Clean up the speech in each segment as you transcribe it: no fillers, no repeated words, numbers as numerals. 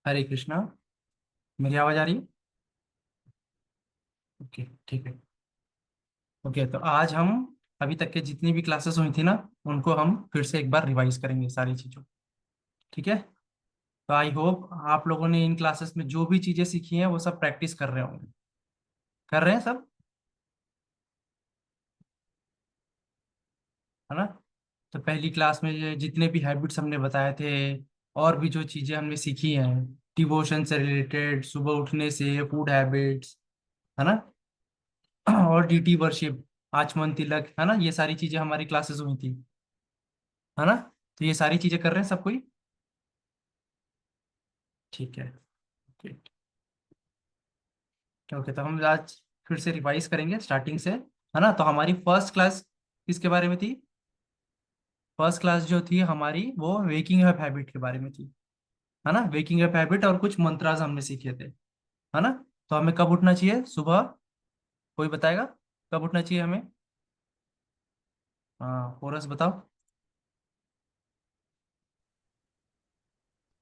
हरे कृष्णा। मेरी आवाज आ रही है? ओके, ठीक है। ओके, तो आज हम अभी तक के जितनी भी क्लासेस हुई थी ना, उनको हम फिर से एक बार रिवाइज करेंगे सारी चीज़ों। ठीक है। तो आई होप आप लोगों ने इन क्लासेस में जो भी चीज़ें सीखी हैं वो सब प्रैक्टिस कर रहे होंगे। कर रहे हैं सब, है ना? तो पहली क्लास में ये जितने भी हैबिट्स हमने बताए थे, और भी जो चीज़ें हमने सीखी हैं, डिवोशन से रिलेटेड, सुबह उठने से, फूड हैबिट्स, है ना, और डीटी वर्शिप, आचमन तिलक, है ना, ये सारी चीज़ें हमारी क्लासेस हुई थी, है ना? तो ये सारी चीजें कर रहे हैं सब कोई? ठीक है। ओके। ओके, तो हम आज फिर से रिवाइज करेंगे स्टार्टिंग से, है ना? तो हमारी फर्स्ट क्लास किसके बारे में थी? फर्स्ट क्लास जो थी हमारी वो वेकिंग अप हैबिट के बारे में थी, है ना? वेकिंग अप हैबिट और कुछ मंत्रास हमने सीखे थे, है ना? तो हमें कब उठना चाहिए सुबह? कोई बताएगा कब उठना चाहिए हमें? हाँ, कोरस बताओ।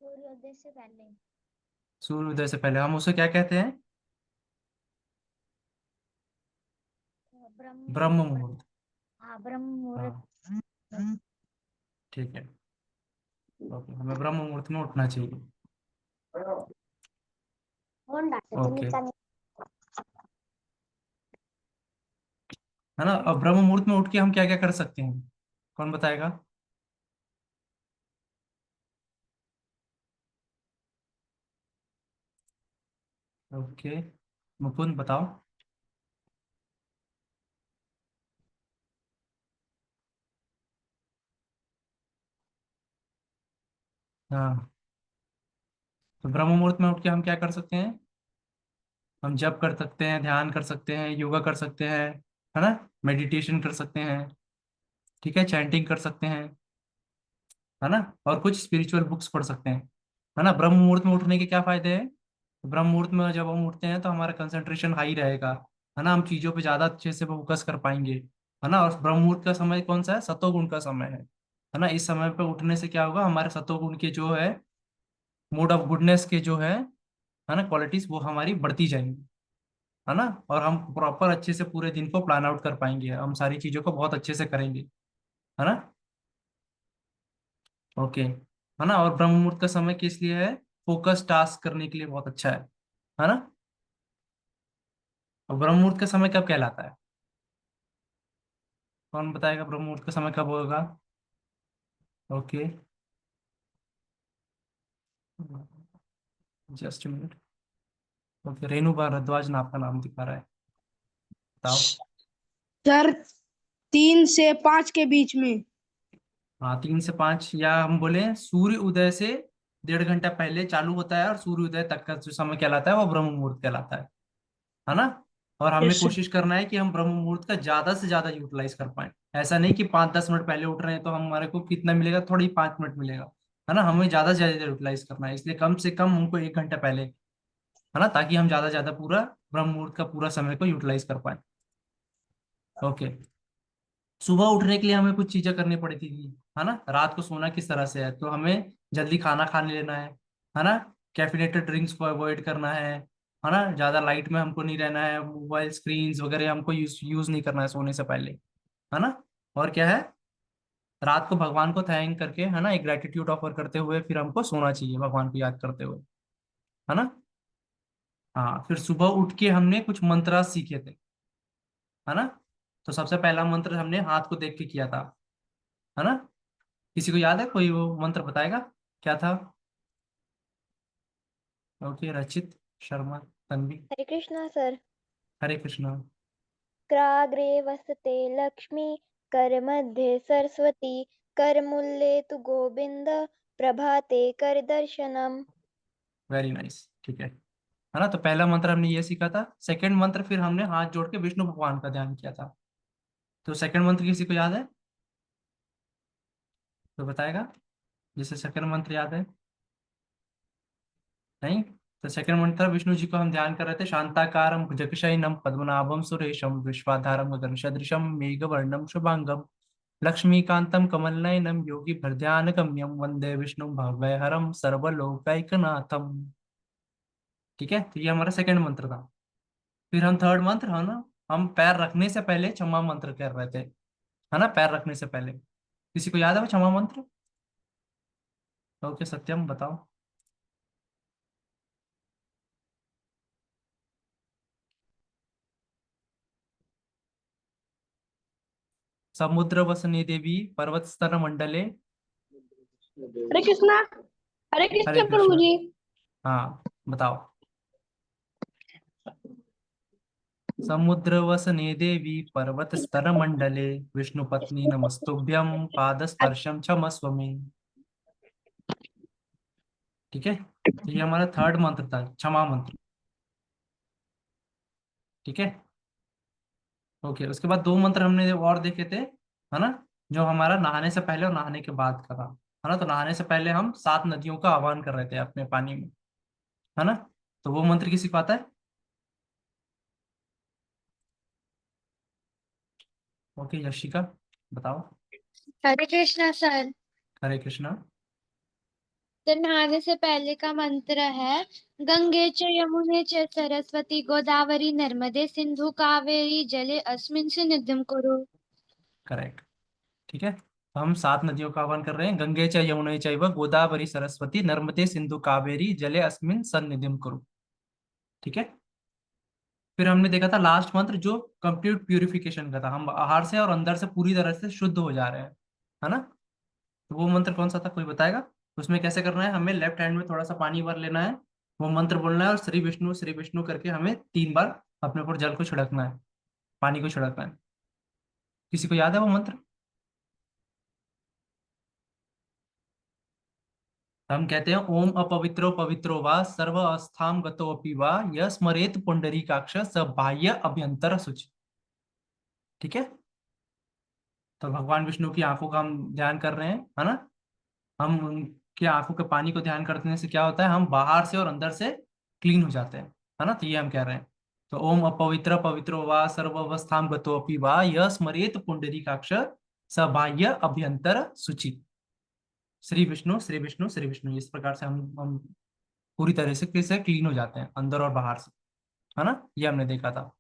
सूर्योदय से पहले। सूर्योदय से पहले हम उसे क्या कहते हैं? ब्रह्म ब्रह्म मुहूर्त। मुहूर्त। हाँ, ब्रह्म मुहूर्त। हाँ, ठीक है। ओके, हमें ब्रह्म मुहूर्त में उठना चाहिए। कौन डांटे तुम्हें ओके, जाने। है ना? अब ब्रह्म मुहूर्त में उठ के हम क्या क्या कर सकते हैं? कौन बताएगा? ओके, मुकुंद बताओ। हाँ, तो ब्रह्म मुहूर्त में उठ के हम क्या कर सकते हैं? हम जप कर सकते हैं, ध्यान कर सकते हैं, योगा कर सकते हैं, है ना? मेडिटेशन कर सकते हैं, ठीक है, चैंटिंग कर सकते हैं, है ना? और कुछ स्पिरिचुअल बुक्स पढ़ सकते हैं, है ना? ब्रह्म मुहूर्त में उठने के क्या फायदे हैं? तो ब्रह्म मुहूर्त में जब हम उठते हैं तो हमारा कंसंट्रेशन हाई रहेगा, है ना? हम चीजों पे ज्यादा अच्छे से फोकस कर पाएंगे, है ना? और ब्रह्म मुहूर्त का समय कौन सा है? सतोगुण का समय है ना? इस समय पे उठने से क्या होगा, हमारे सतोगुण के जो है, मोड ऑफ गुडनेस के जो है ना, क्वालिटीज वो हमारी बढ़ती जाएंगी, है ना? और हम प्रॉपर अच्छे से पूरे दिन को प्लान आउट कर पाएंगे, हम सारी चीजों को बहुत अच्छे से करेंगे, है ना? ओके, है ना? और ब्रह्म मुहूर्त का समय किस लिए है? फोकस टास्क करने के लिए बहुत अच्छा है ना? और ब्रह्म मुहूर्त का समय कब कहलाता है? कौन बताएगा ब्रह्म मुहूर्त का समय कब होगा? Okay, just minute. Okay, Renu Bhardwaj ने आपका नाम दिखा रहा है, बताओ। सर 3 से 5 के बीच में। हाँ, 3 से 5, या हम बोले सूर्य उदय से 1.5 घंटा पहले चालू होता है, और सूर्य उदय तक का जो समय कहलाता है वो ब्रह्म मुहूर्त कहलाता है ना? और हमें यस सर। कोशिश करना है कि हम ब्रह्म मुहूर्त का ज्यादा से ज्यादा यूटिलाइज कर पाए। ऐसा नहीं कि 5-10 मिनट पहले उठ रहे हैं तो हमारे को कितना मिलेगा, थोड़ी 5 मिनट मिलेगा, है ना? हमें ज्यादा से ज्यादा यूटिलाइज करना है, इसलिए कम से कम हमको 1 घंटा पहले, है ना, ताकि हम ज्यादा से ज्यादा पूरा ब्रह्म मुहूर्त का पूरा समय को यूटिलाइज कर पाए। ओके, सुबह उठने के लिए हमें कुछ चीजें करनी पड़ी थी, है ना? रात को सोना किस तरह से है, तो हमें जल्दी खाना खाने लेना है ना? कैफिनेटेड ड्रिंक्स को अवॉइड करना है ना? ज्यादा लाइट में हमको नहीं रहना है, मोबाइल स्क्रीन्स वगैरह हमको यूज नहीं करना है सोने से पहले, है ना? और क्या है, रात को भगवान को थैंक करके, है ना, एक ग्रेटिट्यूड ऑफर करते हुए फिर हमको सोना चाहिए भगवान को याद करते हुए, है ना? हाँ, फिर सुबह उठ के हमने कुछ मंत्र सीखे थे, है ना? तो सबसे पहला मंत्र हमने हाथ को देख के किया था, है ना? किसी को याद है, कोई वो मंत्र बताएगा क्या था? ओके, रचित शर्मा, तन्वी। हरे कृष्णा सर। हरे कृष्णा। कराग्रे वसते लक्ष्मी, करमध्ये सरस्वती, करमुल्ले तु गोविंद, प्रभाते कर दर्शनम। वेरी नाइस, ठीक है ना? तो पहला मंत्र हमने ये सीखा था। सेकंड मंत्र फिर हमने हाथ जोड़ के विष्णु भगवान का ध्यान किया था। तो सेकंड मंत्र किसी को याद है तो बताएगा, जिसे सेकंड मंत्र याद है? नहीं? तो सेकंड मंत्र विष्णु जी को हम ध्यान कर रहे थे। शांताकारम भुजगशयनम पद्मनाभम सुरेशम विश्वाधारम गगन सदृशम मेघवर्णम शुभांगम, लक्ष्मीकांतम कमलनयनम योगी भरध्यान गम्यम वंदे विष्णु भवभयहरम सर्वलोकैकनाथम। ठीक है, तो ये हमारा सेकंड मंत्र था। फिर हम थर्ड मंत्र है ना, हम पैर रखने से पहले क्षमा मंत्र कर रहे थे, है ना, पैर रखने से पहले। किसी को याद है वो क्षमा मंत्र? ओके सत्यम बताओ। समुद्र वसने देवी पर्वत स्तर मंडले। हरे कृष्णा। हरे हरे कृष्ण प्रभु कृष्ण। जी। हाँ बताओ। समुद्र वसने देवी पर्वत स्तर मंडले विष्णु पत्नी नमस्तुभ्यं पाद स्पर्शम क्षमस्व मे। ठीक है, तो ये हमारा थर्ड मंत्र था, क्षमा मंत्र। ठीक है। ओके, उसके बाद दो मंत्र हमने और देखे थे, है ना, जो हमारा नहाने से पहले और नहाने के बाद का था, है ना। तो नहाने से पहले हम 7 नदियों का आह्वान कर रहे थे अपने पानी में, है ना। तो वो मंत्र किसी को आता है? ओके यशिका बताओ। हरे कृष्णा सर। हरे कृष्णा। तो नहाने से पहले का मंत्र है गंगे च यमुने च सरस्वती गोदावरी नर्मदे सिंधु कावेरी जले अस्मिन् सन्निधिं कुरु। करेक्ट। ठीक है, तो हम 7 नदियों का आह्वान कर रहे हैं, गंगे च यमुने चैव गोदावरी सरस्वती नर्मदे सिंधु कावेरी जले अस्मिन् सन्निधिं कुरु। ठीक है। फिर हमने देखा था लास्ट मंत्र जो कंप्लीट प्यूरिफिकेशन का था, हम बाहर से और अंदर से पूरी तरह से शुद्ध हो जा रहे हैं, है ना। तो वो मंत्र कौन सा था, कोई बताएगा? उसमें कैसे करना है, हमें लेफ्ट हैंड में थोड़ा सा पानी भर लेना है, वो मंत्र बोलना है और श्री विष्णु करके हमें 3 बार अपने ऊपर जल को छिड़कना है, पानी को छिड़कना है। किसी को याद है वो मंत्र? हम कहते हैं ओम अपवित्रो पवित्रो वा सर्व अस्थाम गतोपि वा यह स्मरेत पुंडरीकाक्ष स बाह्य अभ्यंतर शुचि। ठीक है, तो भगवान विष्णु की आंखों का हम ध्यान कर रहे हैं, है ना। हम उनकी आंखों के पानी को ध्यान करने से क्या होता है, हम बाहर से और अंदर से क्लीन हो जाते हैं, है ना। तो ये हम कह रहे हैं। तो ओम अपवित्र पवित्रो वा सर्वावस्थाम गतोपि वा यह स्मरेत पुंडरीकाक्ष स बाह्य अभ्यंतर शुचि। श्री विष्णु श्री विष्णु श्री विष्णु, इस प्रकार से हम पूरी तरह से कैसे क्लीन हो जाते हैं अंदर और बाहर से, है ना। ये हमने देखा था।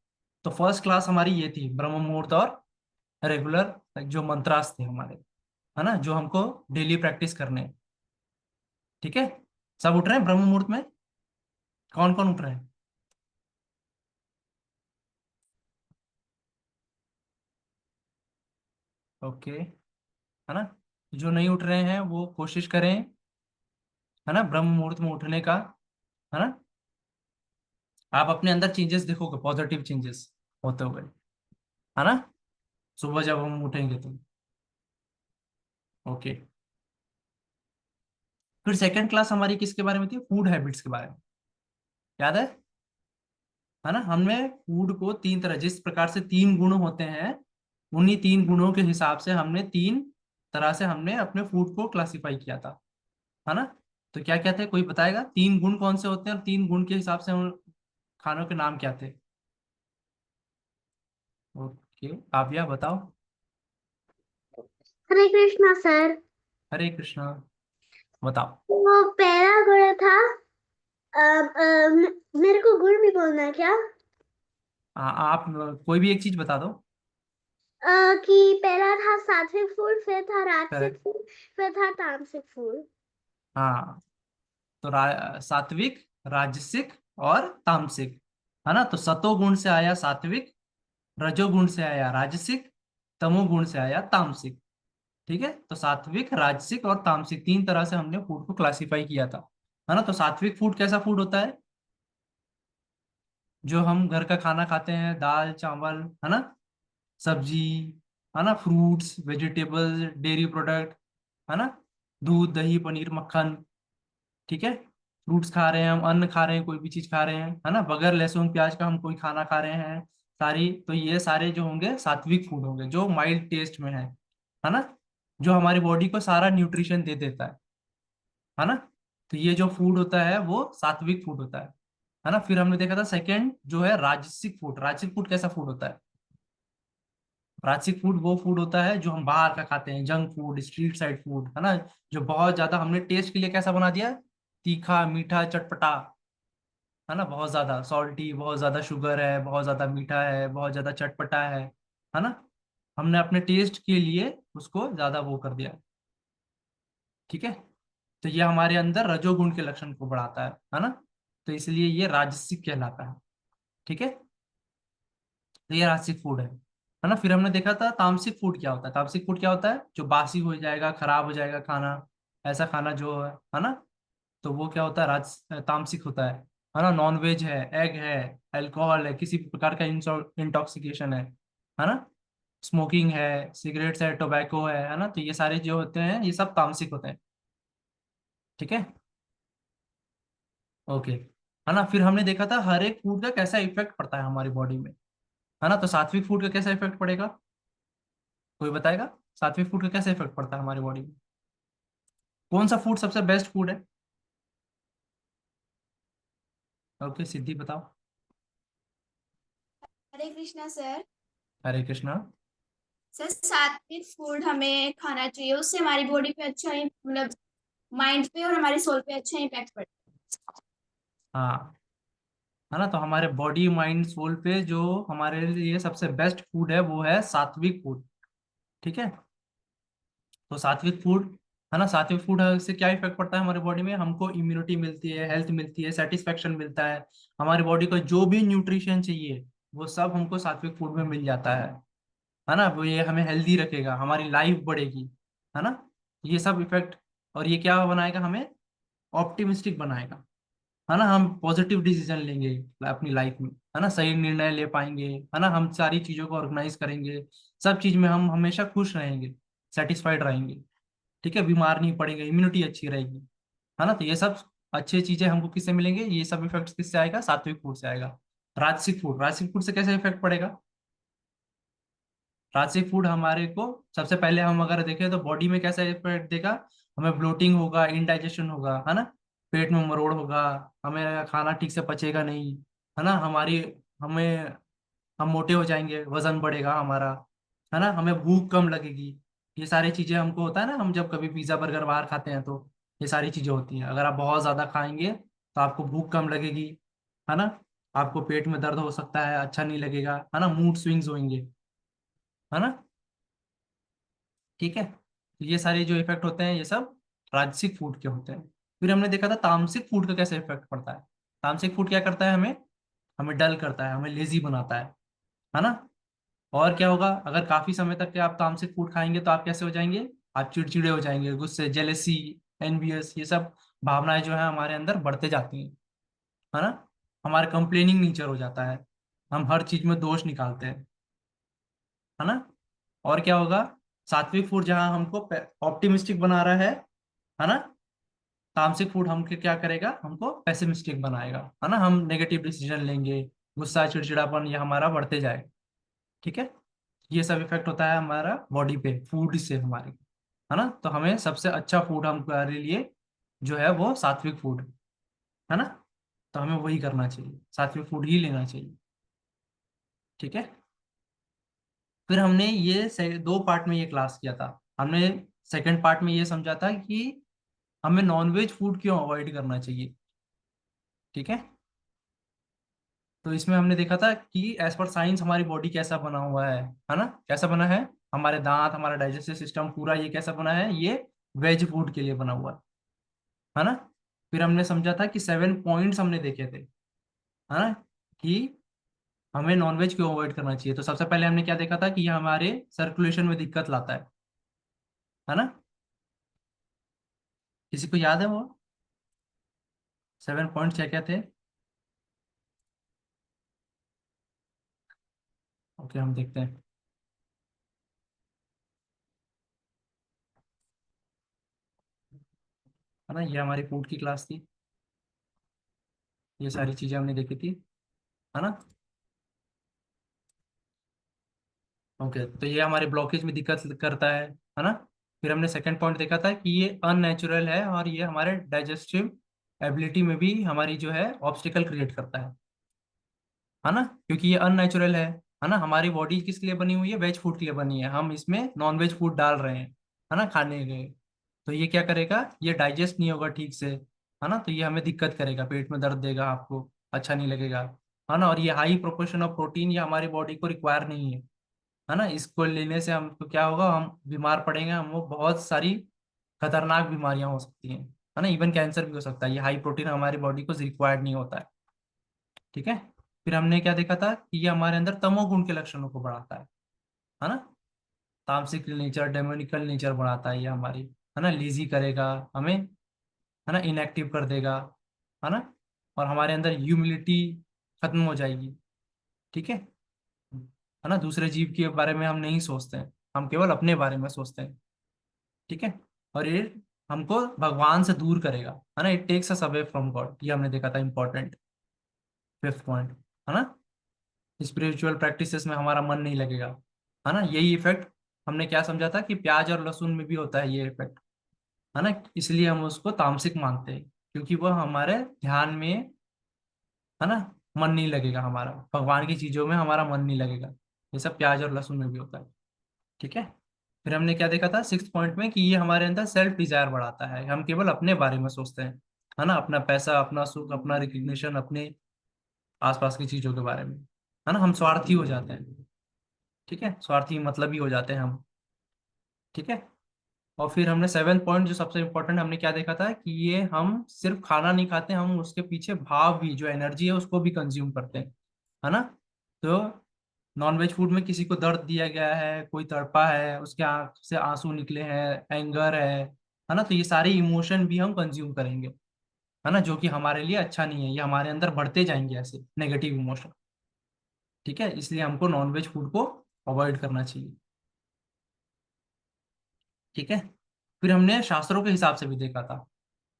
तो फर्स्ट क्लास हमारी ये थी, ब्रह्म मुहूर्त और रेगुलर जो मंत्रास थे हमारे, है ना, जो हमको डेली प्रैक्टिस करने हैं। ठीक है, सब उठ रहे हैं ब्रह्म मुहूर्त में? कौन कौन उठ रहे हैं? ओके, है ना। जो नहीं उठ रहे हैं वो कोशिश करें, है ना, ब्रह्म मुहूर्त में उठने का, है ना। आप अपने अंदर चेंजेस देखोगे, पॉजिटिव चेंजेस होते हुए, है ना, सुबह जब हम उठेंगे तो। ओके, फिर सेकंड क्लास हमारी किसके बारे में थी, फूड हैबिट्स के बारे में, याद है ना। हमने फूड को 3 तरह, जिस प्रकार से 3 गुण होते हैं, उन्हीं 3 गुणों के हिसाब से हमने 3 तरह से हमने अपने फूड को क्लासिफाई किया था, है ना। तो क्या क्या थे, कोई बताएगा 3 गुण कौन से होते हैं और 3 गुण के हिसाब से हम खानों के नाम क्या थे? ओके, काव्या बताओ। हरे कृष्णा सर। हरे कृष्णा बताओ। वो पहला गुण था, मेरे को गुण भी बोलना है क्या? आप कोई भी एक चीज बता दो। कि पहला था सात्विक फूड, फिर था राजसिक करेक्ट। फूड, फिर था तामसिक फूड। हाँ, तो सात्विक, राजसिक और तामसिक, है ना। तो सतोगुण से आया सात्विक, रजोगुण से आया राजसिक, तमोगुण से आया तामसिक। ठीक है, तो सात्विक, राजसिक और तामसिक 3 तरह से हमने फूड को क्लासिफाई किया था, है ना। तो सात्विक फूड कैसा फूड होता है, जो हम घर का खाना खाते हैं, दाल चावल, है ना, सब्जी, है ना, फ्रूट्स वेजिटेबल्स डेयरी प्रोडक्ट, है ना, दूध दही पनीर मक्खन। ठीक है, फ्रूट्स खा रहे हैं हम, अन्न खा रहे हैं, कोई भी चीज खा रहे हैं, है ना, बगैर लहसुन प्याज का हम कोई खाना खा रहे हैं सारी, तो ये सारे जो होंगे सात्विक फूड होंगे, जो माइल्ड टेस्ट में है ना, जो हमारी बॉडी को सारा न्यूट्रिशन दे देता है ना। तो ये जो फूड होता है वो सात्विक फूड होता है ना। फिर हमने देखा था सेकंड जो है राजसिक फूड। राजसिक फूड कैसा फूड होता है? राजसिक फूड वो फूड होता है जो हम बाहर का खाते हैं, junk food, street side food, है ना, जो बहुत ज्यादा हमने टेस्ट के लिए कैसा बना दिया, तीखा मीठा चटपटा, है ना, बहुत ज्यादा सॉल्टी, बहुत ज्यादा शुगर है, बहुत ज्यादा मीठा है, बहुत ज्यादा चटपटा है ना। हमने अपने टेस्ट के लिए उसको ज्यादा वो कर दिया। ठीक है, तो ये हमारे अंदर रजोगुण के लक्षण को बढ़ाता है ना, तो इसलिए ये राजसिक कहलाता है। ठीक है, तो ये राजसिक फूड है ना। फिर हमने देखा था तामसिक फूड क्या होता है। तामसिक फूड क्या होता है, जो बासी हो जाएगा, खराब हो जाएगा खाना, ऐसा खाना जो है ना, तो वो क्या होता है, तामसिक होता है ना। नॉन वेज है, एग है, अल्कोहल है, किसी भी प्रकार का इंटॉक्सिकेशन है ना, स्मोकिंग है, सिगरेट्स है, टोबैको है ना, तो ये सारे जो होते हैं ये सब तामसिक होते हैं। ठीक है, ओके, है ना। फिर हमने देखा था हर एक फूड का कैसा इफेक्ट पड़ता है हमारी बॉडी में, है ना। तो सात्विक फूड का कैसा इफेक्ट पड़ेगा, कोई बताएगा, सात्विक फूड का कैसा इफेक्ट पड़ता है हमारी बॉडी में, कौन सा फूड सबसे बेस्ट फूड है। ओके, सिद्धि बताओ। हरे कृष्णा सर। हरे कृष्णा। सर सात्विक फूड हमें खाना चाहिए, उससे हमारी बॉडी पे अच्छा मतलब माइंड पे और हमारे सोल पे अच्छा इम्पैक्ट पड़ता हाँ, है ना, तो हमारे बॉडी माइंड सोल पे जो हमारे लिए सबसे बेस्ट फूड है वो है सात्विक फूड। ठीक है, तो सात्विक फूड, है ना, सात्विक फूड से क्या इफेक्ट पड़ता है हमारी बॉडी में, हमको इम्यूनिटी मिलती है, हेल्थ मिलती है, सेटिस्फेक्शन मिलता है, हमारी बॉडी को जो भी न्यूट्रिशन चाहिए वो सब हमको सात्विक फूड में मिल जाता है ना। वो ये हमें हेल्दी रखेगा, हमारी लाइफ बढ़ेगी, है ना, ये सब इफेक्ट। और ये क्या बनाएगा, हमें ऑप्टिमिस्टिक बनाएगा, है ना, हम पॉजिटिव डिसीजन लेंगे अपनी लाइफ में, है ना, सही निर्णय ले पाएंगे, है ना, हम सारी चीजों को ऑर्गेनाइज करेंगे, सब चीज में हम हमेशा खुश रहेंगे, सेटिस्फाइड रहेंगे। ठीक है, बीमार नहीं पड़ेंगे, इम्यूनिटी अच्छी रहेगी, है ना, तो ये सब अच्छी चीजें हमको किससे मिलेंगे, ये सब इफेक्ट किससे आएगा, सात्विक फूड से आएगा। राजसिक फूड, राजसिक फूड से कैसे इफेक्ट पड़ेगा, राजसिक फूड हमारे को सबसे पहले हम अगर देखें तो बॉडी में कैसा इफेक्ट देगा, हमें ब्लोटिंग होगा, इनडाइजेशन होगा, है ना, पेट में मरोड़ होगा, हमें खाना ठीक से पचेगा नहीं, है ना, हमारी हमें हम मोटे हो जाएंगे, वजन बढ़ेगा हमारा, है ना, हमें भूख कम लगेगी। ये सारी चीजें हमको होता है ना, हम जब कभी पिज्जा बर्गर बाहर खाते हैं तो ये सारी चीजें होती हैं। अगर आप बहुत ज्यादा खाएंगे तो आपको भूख कम लगेगी, है ना, आपको पेट में दर्द हो सकता है, अच्छा नहीं लगेगा, है ना, मूड स्विंग्स होंगे, है ना। ठीक है, तो ये सारे जो इफेक्ट होते हैं ये सब राजसिक फूड के होते हैं। फिर हमने देखा था तामसिक फूड का कैसे इफेक्ट पड़ता है। तामसिक फूड क्या करता है, हमें हमें डल करता है, हमें लेजी बनाता है ना। और क्या होगा, अगर काफी समय तक के आप तामसिक फूड खाएंगे तो आप कैसे हो जाएंगे, आप चिड़चिड़े हो जाएंगे, गुस्से, जेलेसी, एनवियस, ये सब भावनाएं जो है हमारे अंदर बढ़ते जाती हैं, है ना, हमारा कंप्लेनिंग नेचर हो जाता है, हम हर चीज में दोष निकालते हैं, है ना। और क्या होगा, सात्विक फूड जहां हमको ऑप्टिमिस्टिक बना रहा है ना, तामसिक फूड हमको क्या करेगा, हमको पेसिमिस्टिक बनाएगा, है ना, हम नेगेटिव डिसीजन लेंगे, गुस्सा चिड़चिड़ापन ये हमारा बढ़ते जाएगा। ठीक है, ये सब इफेक्ट होता है हमारा बॉडी पे फूड से हमारे, है ना। तो हमें सबसे अच्छा फूड हमारे लिए जो है वो सात्विक फूड है ना, तो हमें वही करना चाहिए, सात्विक फूड ही लेना चाहिए। ठीक है, फिर हमने ये दो पार्ट में ये क्लास किया था। हमने सेकंड पार्ट में ये समझा था कि हमें नॉनवेज फूड क्यों अवॉइड करना चाहिए। ठीक है, तो इसमें हमने देखा था कि एज पर साइंस हमारी बॉडी कैसा बना हुआ है ना, कैसा बना है, हमारे दांत, हमारा डाइजेस्टिव सिस्टम पूरा ये कैसा बना है, ये वेज फूड के लिए बना हुआ है ना। फिर हमने समझा था कि 7 पॉइंट्स हमने देखे थे, है ना, कि हमें नॉनवेज क्यों अवॉइड करना चाहिए। तो सबसे पहले हमने क्या देखा था कि ये हमारे सर्कुलेशन में दिक्कत लाता है ना। किसी को याद है वो 7 पॉइंट्स क्या क्या थे। ओके, हम देखते हैं, है ना, ये हमारी फूड की क्लास थी, ये सारी चीजें हमने देखी थी, है ना। ओके, तो ये हमारे ब्लॉकेज में दिक्कत करता है ना। फिर हमने सेकंड पॉइंट देखा था कि ये अननेचुरल है और ये हमारे डाइजेस्टिव एबिलिटी में भी हमारी जो है ऑब्स्टिकल क्रिएट करता है ना, क्योंकि ये अननेचुरल है, है ना। हमारी बॉडी किसके लिए बनी हुई है? वेज फूड के लिए बनी है, हम इसमें नॉन वेज फूड डाल रहे हैं, है ना, खाने के। तो ये क्या करेगा? ये डाइजेस्ट नहीं होगा ठीक से, है ना, तो ये हमें दिक्कत करेगा, पेट में दर्द देगा, आपको अच्छा नहीं लगेगा, है ना। और ये हाई प्रोपोर्शन ऑफ प्रोटीन ये हमारी बॉडी को रिक्वायर नहीं है ना। इसको लेने से हमको क्या होगा? हम बीमार पड़ेंगे, हमको बहुत सारी खतरनाक बीमारियां हो सकती हैं, है ना, इवन कैंसर भी हो सकता है। ये हाई प्रोटीन हमारी बॉडी को रिक्वायर्ड नहीं होता है। ठीक है। फिर हमने क्या देखा था कि ये हमारे अंदर तमोगुण के लक्षणों को बढ़ाता है ना। तामसिक नेचर, डेमोनिकल नेचर बढ़ाता है ये हमारी, है ना, लेजी करेगा हमें, है ना, इनएक्टिव कर देगा, है ना। और हमारे अंदर ह्यूमिलिटी खत्म हो जाएगी। ठीक है ना। दूसरे जीव के बारे में हम नहीं सोचते हैं, हम केवल अपने बारे में सोचते हैं। ठीक है। और ये हमको भगवान से दूर करेगा, है ना, it takes us away from God, ये हमने देखा था इंपॉर्टेंट 5th पॉइंट, है ना। स्पिरिचुअल प्रैक्टिसेस में हमारा मन नहीं लगेगा, है ना। यही इफेक्ट हमने क्या समझा था कि प्याज और लहसुन में भी होता है ये इफेक्ट, है ना। इसलिए हम उसको तामसिक मानते हैं, क्योंकि वह हमारे ध्यान में, है ना, मन नहीं लगेगा हमारा, भगवान की चीजों में हमारा मन नहीं लगेगा। ये सब प्याज और लहसुन में भी होता है। ठीक है। फिर हमने क्या देखा था 6th पॉइंट में कि ये हमारे अंदर सेल्फ डिजायर बढ़ाता है, हम केवल अपने बारे में सोचते हैं, है ना, अपना पैसा, अपना सुख, अपना रिकग्निशन, अपने आसपास की चीजों के बारे में, है ना, हम स्वार्थी हो जाते हैं। ठीक है, स्वार्थी मतलबी हो जाते हैं हम। ठीक है। और फिर हमने 7th पॉइंट जो सबसे इंपॉर्टेंट हमने क्या देखा था कि ये हम सिर्फ खाना नहीं खाते, हम उसके पीछे भाव भी, जो एनर्जी है उसको भी कंज्यूम करते हैं, है ना। तो नॉनवेज फूड में किसी को दर्द दिया गया है, कोई तड़पा है, उसके आंख से आंसू निकले हैं, एंगर है ना, तो ये सारे इमोशन भी हम कंज्यूम करेंगे, है ना, जो कि हमारे लिए अच्छा नहीं है, ये हमारे अंदर बढ़ते जाएंगे ऐसे नेगेटिव इमोशन। ठीक है, इसलिए हमको नॉनवेज फूड को अवॉइड करना चाहिए। ठीक है। फिर हमने शास्त्रों के हिसाब से भी देखा था,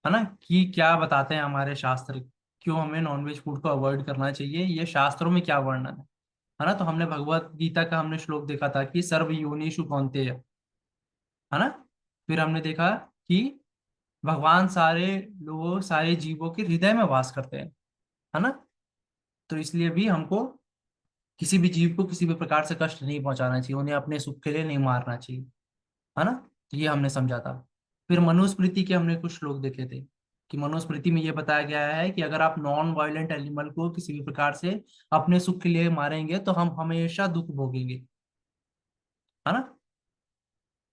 है ना, कि क्या बताते हैं हमारे शास्त्र, क्यों हमें नॉनवेज फूड को अवॉइड करना चाहिए, ये शास्त्रों में क्या वर्णन है ना। तो हमने भगवत गीता का हमने श्लोक देखा था कि सर्व योनिषु कौन्तेय, है ना। फिर हमने देखा कि भगवान सारे लोगों, सारे जीवों के हृदय में वास करते हैं, है ना। तो इसलिए भी हमको किसी भी जीव को किसी भी प्रकार से कष्ट नहीं पहुंचाना चाहिए, उन्हें अपने सुख के लिए नहीं मारना चाहिए, है ना। तो ये हमने समझा था। फिर मनुस्मृति के हमने कुछ श्लोक देखे थे कि मनुस्मृति में ये बताया गया है कि अगर आप नॉन वायलेंट एनिमल को किसी भी प्रकार से अपने सुख के लिए मारेंगे तो हम हमेशा दुख भोगेंगे, है ना।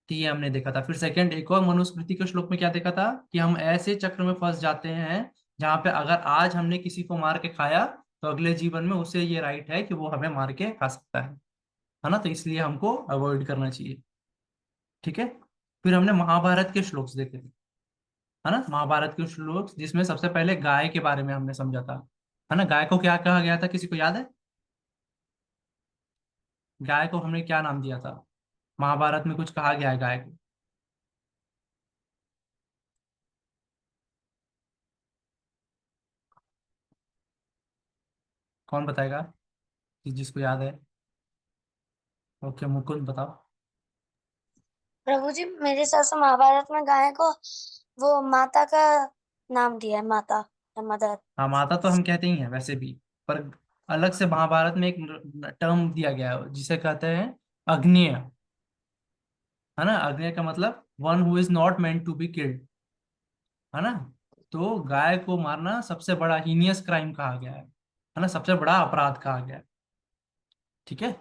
तो ये हमने देखा था। फिर सेकंड एक और मनुस्मृति के श्लोक में क्या देखा था कि हम ऐसे चक्र में फंस जाते हैं जहां पे अगर आज हमने किसी को मार के खाया तो अगले जीवन में उसे ये राइट है कि वो हमें मार के खा सकता है ना। तो इसलिए हमको अवॉइड करना चाहिए। ठीक है। फिर हमने महाभारत के श्लोक देखे थे, है ना, महाभारत के श्लोक जिसमें सबसे पहले गाय के बारे में हमने समझा था, है ना। गाय को क्या कहा गया था, किसी को याद है? गाय को हमने क्या नाम दिया था? महाभारत में कुछ कहा गया है गाय को? कौन बताएगा जिसको याद है? ओके, मुकुंद बताओ। प्रभु जी, मेरे हिसाब से महाभारत में गाय को वो माता का नाम दिया है, माता या मदर। हाँ, माता तो हम कहते ही हैं वैसे भी, पर अलग से महाभारत में एक टर्म दिया गया है जिसे कहते हैं अग्नेय, है ना। अग्नेय का मतलब one who is not meant to be killed, है ना। तो गाय को मारना सबसे बड़ा हीनियस क्राइम कहा गया है ना, सबसे बड़ा अपराध कहा गया है। ठीक है।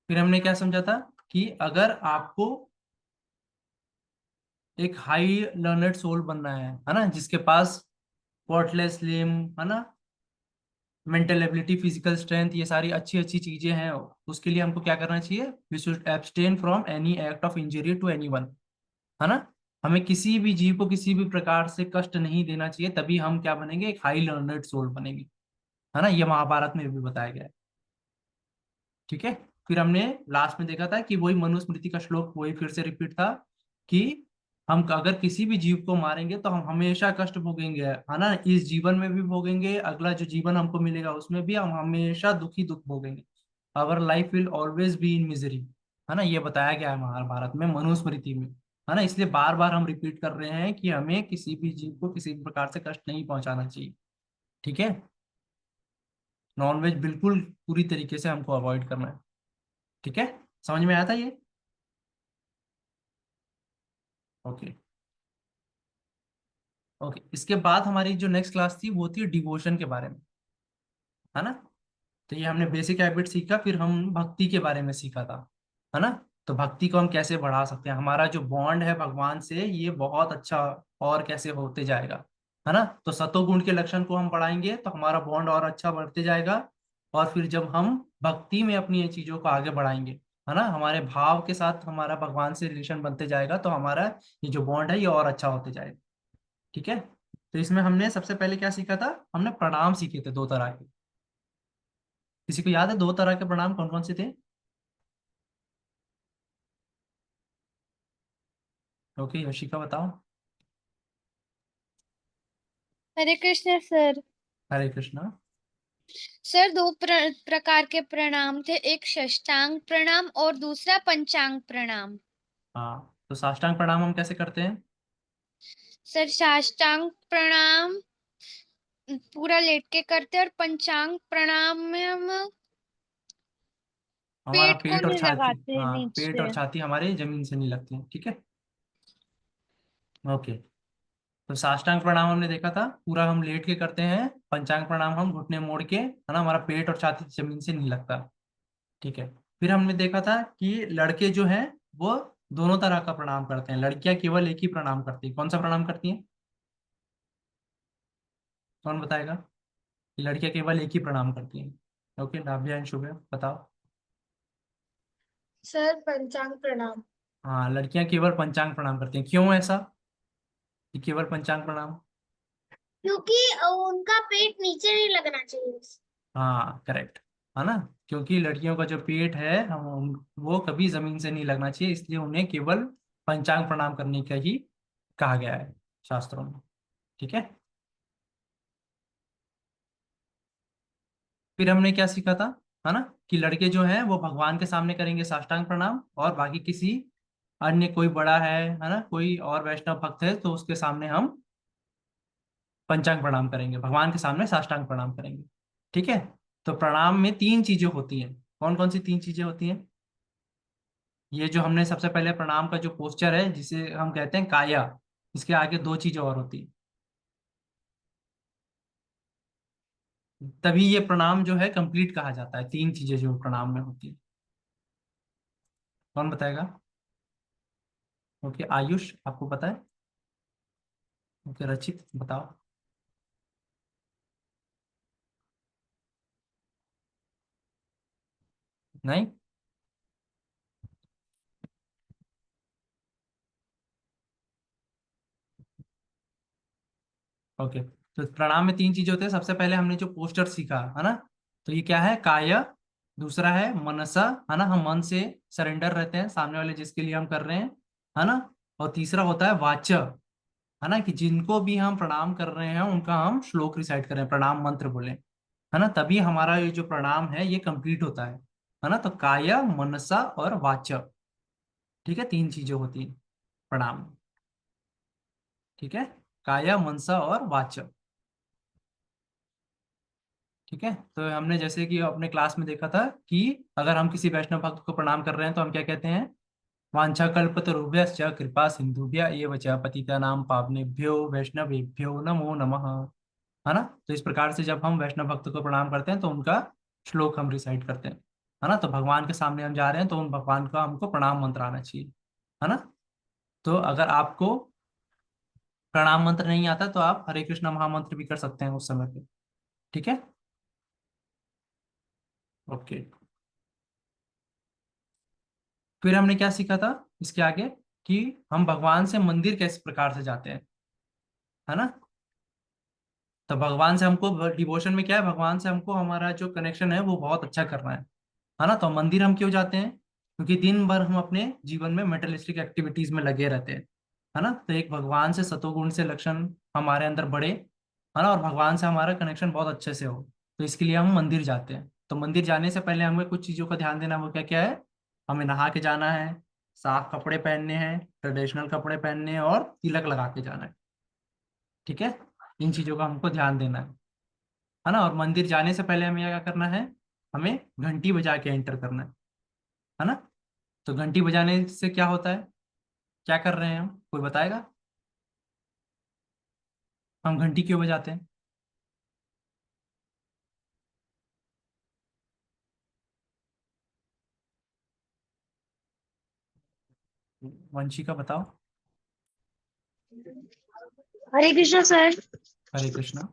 फिर हमने क्या समझा था कि अगर आपको एक हाई लर्नेड सोल बनना है ना, जिसके पास पोर्टलेस लिम, है ना, मेंटल एबिलिटी, फिजिकल स्ट्रेंथ, ये सारी अच्छी अच्छी चीजें हैं, उसके लिए हमको क्या करना चाहिए? We should abstain from any act of injury to anyone, है ना। हमें किसी भी जीव को किसी भी प्रकार से कष्ट नहीं देना चाहिए, तभी हम क्या बनेंगे? एक हाई लर्नेड सोल बनेंगे, है ना। ये महाभारत में भी बताया गया है। ठीक है। फिर हमने लास्ट में देखा था कि वही मनुस्मृति का श्लोक वही फिर से रिपीट था कि हम अगर किसी भी जीव को मारेंगे तो हम हमेशा कष्ट भोगेंगे, है ना, इस जीवन में भी भोगेंगे, अगला जो जीवन हमको मिलेगा उसमें भी हम हमेशा दुखी दुख भोगेंगे। Our life will always be in misery, है ना, ये बताया गया है महाभारत में, मनुस्मृति में, है ना। इसलिए बार बार हम रिपीट कर रहे हैं कि हमें किसी भी जीव को किसी भी प्रकार से कष्ट नहीं पहुंचाना चाहिए। ठीक है। नॉनवेज बिल्कुल पूरी तरीके से हमको अवॉइड करना है। ठीक है, समझ में आया था ये? ओके। ओके, इसके बाद हमारी जो नेक्स्ट क्लास थी वो थी डिवोशन के बारे में, है ना। तो ये हमने बेसिक हैबिट सीखा, फिर हम भक्ति के बारे में सीखा था, है ना। तो भक्ति को हम कैसे बढ़ा सकते हैं, हमारा जो बॉन्ड है भगवान से ये बहुत अच्छा और कैसे होते जाएगा, है ना। तो सतोगुण के लक्षण को हम बढ़ाएंगे तो हमारा बॉन्ड और अच्छा बढ़ते जाएगा। और फिर जब हम भक्ति में अपनी ये चीजों को आगे बढ़ाएंगे, है ना, हमारे भाव के साथ हमारा भगवान से रिलेशन बनते जाएगा, तो हमारा ये जो बॉन्ड है ये और अच्छा होते जाएगा। ठीक है, तो इसमें हमने सबसे पहले क्या सीखा था, हमने प्रणाम सीखे थे दो तरह के। किसी को याद है दो तरह के प्रणाम कौन कौन से थे? ओके, यशिका बताओ। हरे कृष्ण सर। हरे कृष्णा। सर दो प्रकार के प्रणाम थे, एक साष्टांग प्रणाम और दूसरा पंचांग प्रणाम। हाँ, तो साष्टांग प्रणाम हम कैसे करते हैं? सर साष्टांग प्रणाम पूरा लेट के करते हैं और पंचांग प्रणाम में हम हमारा पेट को पेट और नहीं छाती, लगाते हाँ पेट नीचे। और छाती हमारे जमीन से नहीं लगती हैं। ठीक है, ओके। तो साष्टांग प्रणाम हमने देखा था पूरा हम लेट के करते हैं, पंचांग प्रणाम हम घुटने मोड़ के, है ना, हमारा पेट और छाती जमीन से नहीं लगता। ठीक है, फिर हमने देखा था कि लड़के जो हैं वो दोनों तरह का प्रणाम करते हैं, लड़कियां केवल एक ही प्रणाम करती है। कौन सा प्रणाम करती हैं? कौन बताएगा कि लड़कियां केवल एक ही प्रणाम करती हैं? ओके, नाभ्या एंड शुभ्या बताओ। सर पंचांग प्रणाम। हाँ, लड़कियां केवल पंचांग प्रणाम करती हैं। क्यों ऐसा कि केवल पंचांग प्रणाम? क्योंकि उनका पेट नीचे नहीं लगना चाहिए। हाँ करेक्ट, है ना। क्योंकि लड़कियों का जो पेट है वो कभी जमीन से नहीं लगना चाहिए, इसलिए उन्हें केवल पंचांग प्रणाम करने का ही कहा गया है शास्त्रों में। ठीक है, फिर हमने क्या सीखा था, है ना, कि लड़के जो हैं वो भगवान के सामने करेंगे साष्टांग प्रणाम, और बाकी किसी अन्य कोई बड़ा है ना, कोई और वैष्णव भक्त है तो उसके सामने हम पंचांग प्रणाम करेंगे, भगवान के सामने साष्टांग प्रणाम करेंगे। ठीक है, तो प्रणाम में तीन चीजें होती हैं। कौन कौन सी तीन चीजें होती हैं? ये जो हमने सबसे पहले प्रणाम का जो पोस्चर है जिसे हम कहते हैं काया, इसके आगे दो चीजें और होती हैं, तभी ये प्रणाम जो है कंप्लीट कहा जाता है। तीन चीजें जो प्रणाम में होती है, कौन बताएगा? ओके, आयुष आपको पता है? ओके, रचित बताओ। नहीं? ओके, तो प्रणाम में तीन चीजें होती है। सबसे पहले हमने जो पोस्टर सीखा, है ना, तो ये क्या है, काय। दूसरा है मनसा, है ना, हम मन से सरेंडर रहते हैं सामने वाले जिसके लिए हम कर रहे हैं, है ना। और तीसरा होता है वाच्य, है ना, कि जिनको भी हम प्रणाम कर रहे हैं उनका हम श्लोक रिसाइट करें, प्रणाम मंत्र बोले, है ना, तभी हमारा ये जो प्रणाम है ये कंप्लीट होता है ना। तो काय, मनसा और वाच्य, ठीक है, तीन चीजें होती हैं प्रणाम में। ठीक है, काय, मनसा और वाच्य। ठीक है, तो हमने जैसे कि अपने क्लास में देखा था कि अगर हम किसी वैष्णव भक्त को प्रणाम कर रहे हैं तो हम क्या कहते हैं, वाञ्छाकल्पतरुभ्यश्च कृपा सिंधुभ्य एव च पतितानां पावनेभ्यो वैष्णवेभ्यो नमो नमः, है ना। तो इस प्रकार से जब हम वैष्णव भक्त को प्रणाम करते हैं तो उनका श्लोक हम रिसाइट करते हैं, है ना। तो भगवान के सामने हम जा रहे हैं तो उन भगवान का हमको प्रणाम मंत्र आना चाहिए, है ना। तो अगर आपको प्रणाम मंत्र नहीं आता तो आप हरे कृष्णा महामंत्र भी कर सकते हैं उस समय पे। ठीक है, ओके। फिर हमने क्या सीखा था इसके आगे, कि हम भगवान से मंदिर किस प्रकार से जाते हैं, है ना। तो भगवान से हमको डिवोशन में क्या है, भगवान से हमको हमारा जो कनेक्शन है वो बहुत अच्छा करना है ना। तो मंदिर हम क्यों जाते हैं, क्योंकि दिन भर हम अपने जीवन में मेटलिस्टिक एक्टिविटीज में लगे रहते हैं, है ना। तो एक भगवान से सतोगुण से लक्षण हमारे अंदर बढ़े, है ना, और भगवान से हमारा कनेक्शन बहुत अच्छे से हो, तो इसके लिए हम मंदिर जाते हैं। तो मंदिर जाने से पहले हमें कुछ चीजों का ध्यान देना, वो क्या क्या है, हमें नहा के जाना है, साफ कपड़े पहनने हैं, ट्रेडिशनल कपड़े पहनने हैं, और तिलक लगा के जाना है। ठीक है, इन चीजों का हमको ध्यान देना है। है ना। और मंदिर जाने से पहले हमें क्या करना है, हमें घंटी बजा के एंटर करना है ना। तो घंटी बजाने से क्या होता है, क्या कर रहे हैं हम, कोई बताएगा? हम घंटी क्यों बजाते हैं? वंशिका बताओ। हरे कृष्णा सर। हरे कृष्णा।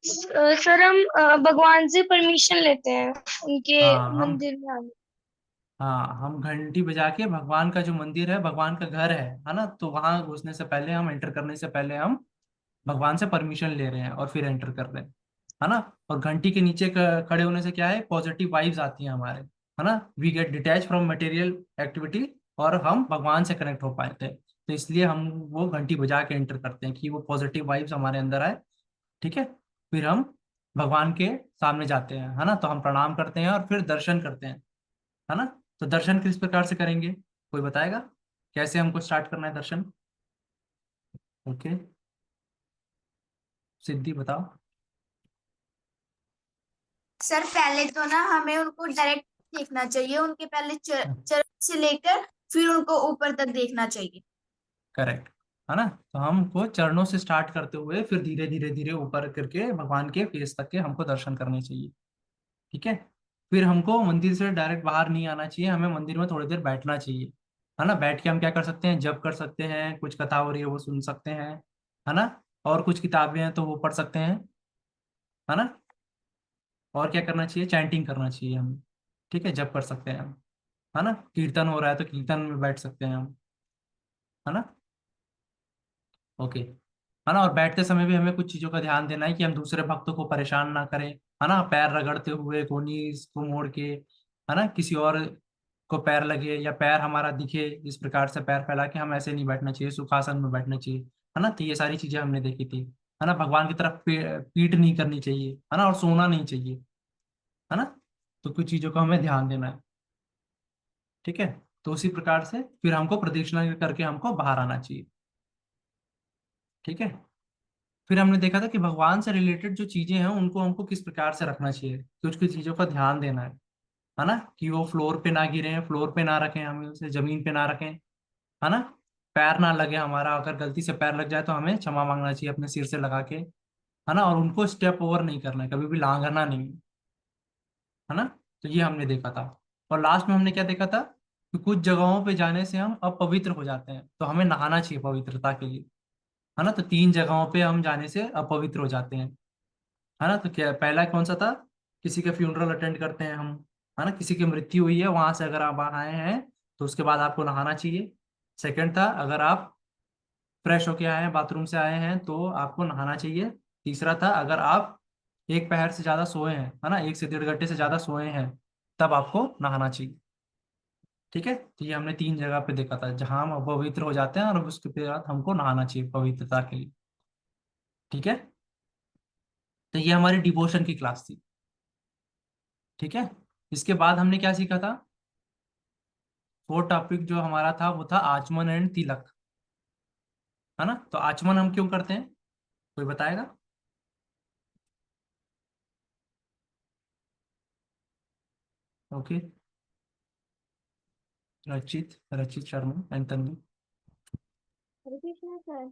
सर हम भगवान से परमिशन लेते हैं उनके हाँ हम मंदिर में आने। हाँ हम घंटी बजा के भगवान का जो मंदिर है, भगवान का घर है ना, तो वहां घुसने से पहले, हम एंटर करने से पहले हम भगवान से परमिशन ले रहे हैं और फिर एंटर कर रहे हैं, है ना। और घंटी के नीचे खड़े होने से क्या है, पॉजिटिव वाइब्स आती हैं हमारे, है ना। We get detach from material activity, और हम भगवान से कनेक्ट हो पाते हैं। तो इसलिए हम वो घंटी बजा के एंटर करते हैं कि वो पॉजिटिव वाइब्स हमारे अंदर आए। ठीक है। फिर हम भगवान के सामने जाते हैं, है ना। तो हम प्रणाम करते हैं और फिर दर्शन करते हैं, है ना। तो दर्शन किस प्रकार से करेंगे, कोई बताएगा? कैसे हमको स्टार्ट करना है दर्शन? ओके, सिद्धि बताओ। सर पहले तो ना हमें उनको डायरेक्ट देखना चाहिए, उनके पहले चरण से लेकर फिर उनको ऊपर तक देखना चाहिए। करेक्ट, है ना। तो हमको चरणों से स्टार्ट करते हुए फिर धीरे धीरे धीरे ऊपर करके भगवान के फेस तक के हमको दर्शन करने चाहिए। ठीक है। फिर हमको मंदिर से डायरेक्ट बाहर नहीं आना चाहिए, हमें मंदिर में थोड़ी देर बैठना चाहिए, है ना। बैठ के हम क्या कर सकते हैं, जप कर सकते हैं, कुछ कथा हो रही है वो सुन सकते हैं, है ना। और कुछ किताबें हैं तो वो पढ़ सकते हैं, है ना। और क्या करना चाहिए, चैंटिंग करना चाहिए हमें। ठीक है, जप कर सकते हैं हम, है ना। कीर्तन हो रहा है तो कीर्तन में बैठ सकते हैं हम, है ना। ओके, है ना। और बैठते समय भी हमें कुछ चीजों का ध्यान देना है कि हम दूसरे भक्तों को परेशान ना करें, है ना। पैर रगड़ते हुए, कोहनी को मोड़ के, है ना, किसी और को पैर लगे या पैर हमारा दिखे, इस प्रकार से पैर फैला के हम ऐसे नहीं बैठना चाहिए, सुखासन में बैठना चाहिए, है ना। तो ये सारी चीजें हमने देखी थी, है ना। भगवान की तरफ पीठ नहीं करनी चाहिए, है ना, और सोना नहीं चाहिए, है ना। तो कुछ चीजों का हमें ध्यान देना है। ठीक है। तो उसी प्रकार से फिर हमको प्रदक्षिणा करके हमको बाहर आना चाहिए। ठीक है। फिर हमने देखा था कि भगवान से रिलेटेड जो चीजें हैं उनको हमको किस प्रकार से रखना चाहिए, कुछ कुछ चीजों का ध्यान देना है ना। कि वो फ्लोर पे ना गिरे, फ्लोर पे ना रखें, हमें उसे जमीन पे ना रखें, है ना। पैर ना लगे हमारा, अगर गलती से पैर लग जाए तो हमें क्षमा मांगना चाहिए अपने सिर से लगा के, है ना। और उनको स्टेप ओवर नहीं करना है, कभी भी लांघना नहीं, है ना। तो ये हमने देखा था। और लास्ट में हमने क्या देखा था, कि कुछ जगहों पे जाने से हम अपवित्र हो जाते हैं, तो हमें नहाना चाहिए पवित्रता के लिए, है ना। तो 3 जगहों पे हम जाने से अपवित्र हो जाते हैं, है ना। तो क्या पहला कौन सा था, किसी के फ्यूनरल अटेंड करते हैं हम, है ना, किसी की मृत्यु हुई है वहां से अगर आप आए हैं तो उसके बाद आपको नहाना चाहिए। सेकंड था, अगर आप फ्रेश होके आए हैं, बाथरूम से आए हैं, तो आपको नहाना चाहिए। तीसरा था, अगर आप एक पहर से ज्यादा सोए हैं, है ना, 1 से 1.5 घंटे से ज्यादा सोए हैं, तब आपको नहाना चाहिए। ठीक है। तो ये हमने 3 जगह पे देखा था जहां हम अपवित्र हो जाते हैं, और उसके बाद हमको नहाना चाहिए पवित्रता के लिए। ठीक है। तो ये हमारी डिवोशन की क्लास थी। ठीक है। इसके बाद हमने क्या सीखा था, 4th टॉपिक जो हमारा था वो था आचमन एंड तिलक, है ना। तो आचमन हम क्यों करते हैं, कोई बताएगा? ओके, रचित रचित Sharma and Tanvi. Hare Krishna sir.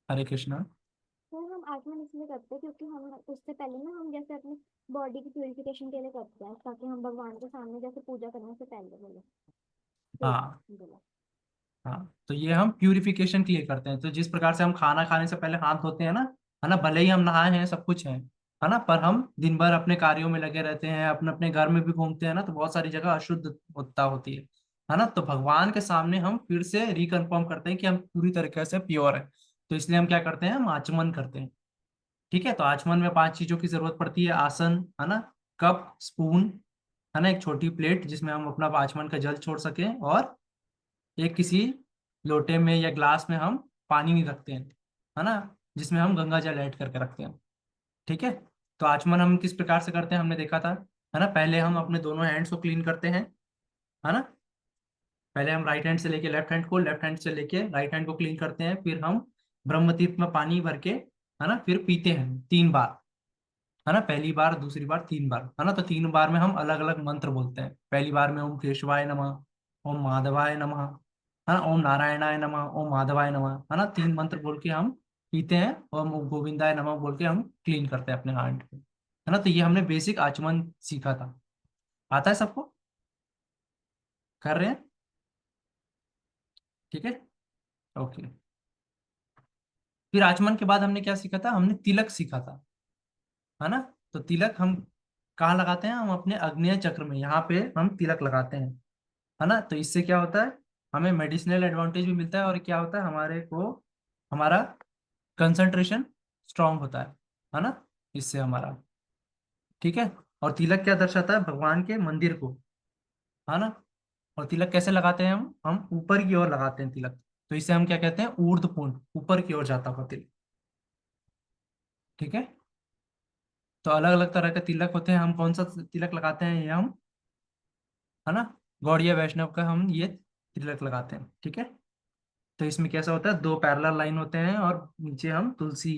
Hare Krishna. Sir हम आचमन इसलिए करते हैं क्योंकि हम उससे पहले ना हम जैसे अपनी बॉडी की प्यूरिफिकेशन के लिए करते हैं, ताकि हम भगवान के सामने जैसे पूजा करने से पहले बोले फिर हाँ बोला। हाँ, तो ये हम प्यूरिफिकेशन के लिए करते हैं। तो जिस प्रकार से हम खाना खाने से पहले हाथ धोते हैं ना, है ना, भले ही हम नहाए हैं, सब कुछ है ना, पर हम दिन भर अपने कार्यों में लगे रहते हैं, अपने अपने घर में भी घूमते हैं ना, तो बहुत सारी जगह अशुद्धता होती है ना। तो भगवान के सामने हम फिर से रिकन्फर्म करते हैं कि हम पूरी तरीके से प्योर है। तो इसलिए हम क्या करते हैं, हम आचमन करते हैं। ठीक है। तो आचमन में 5 चीजों की जरूरत पड़ती है, आसन, है ना, कप, स्पून, है ना, एक छोटी प्लेट जिसमें हम अपना आचमन का जल छोड़ सकें, और एक किसी लोटे में या ग्लास में हम पानी नहीं रखते हैं, है ना, जिसमें हम गंगा जल ऐड करके रखते हैं। ठीक है। तो आचमन हम किस प्रकार से करते हैं हमने देखा था, है ना। पहले हम अपने दोनों हैंड्स को क्लीन करते हैं, है ना। पहले हम राइट हैंड से लेके लेफ्ट हैंड को, लेफ्ट हैंड से लेके राइट हैंड को क्लीन करते हैं, फिर हम ब्रह्म तीर्थ में पानी भर के, है ना, फिर पीते हैं 3 बार, है ना, पहली बार, दूसरी बार, 3 बार, है ना। तो 3 बार में हम अलग अलग मंत्र बोलते हैं। पहली बार में ओम केशवाय नमः, ओम माधवाय नमः, है ना, ओम नारायणाय नमः, ओम माधवाय नमः, है ना। 3 मंत्र बोल के हम पीते हैं, ओम गोविंदाय नमः बोल के हम क्लीन करते हैं अपने हाथ को, है ना। तो ये हमने बेसिक आचमन सीखा था। आता है सबको? कर रहे हैं? ठीक है, ओके। फिर आचमन के बाद हमने क्या सीखा था? हमने तिलक सीखा था, है ना। तो तिलक हम कहाँ लगाते हैं? हम अपने अग्नेय चक्र में, यहाँ पे हम तिलक लगाते हैं, है ना। तो इससे क्या होता है? हमें मेडिसिनल एडवांटेज भी मिलता है, और क्या होता है, हमारे को हमारा कंसंट्रेशन स्ट्रांग होता है ना, इससे हमारा, ठीक है। और तिलक क्या दर्शाता है? भगवान के मंदिर को, है ना। और तिलक कैसे लगाते हैं? हम ऊपर की ओर लगाते हैं तिलक। तो इसे हम क्या कहते हैं? ऊर्ध्व पुंड, ऊपर की ओर जाता हुआ तिलक, ठीक है। तो अलग अलग तरह के तिलक होते हैं। हम कौन सा तिलक लगाते हैं? ये हम, है ना, गौड़िया वैष्णव का हम ये तिलक लगाते हैं, ठीक है। तो इसमें कैसा होता है? 2 पैरेलल लाइन होते हैं, और नीचे हम तुलसी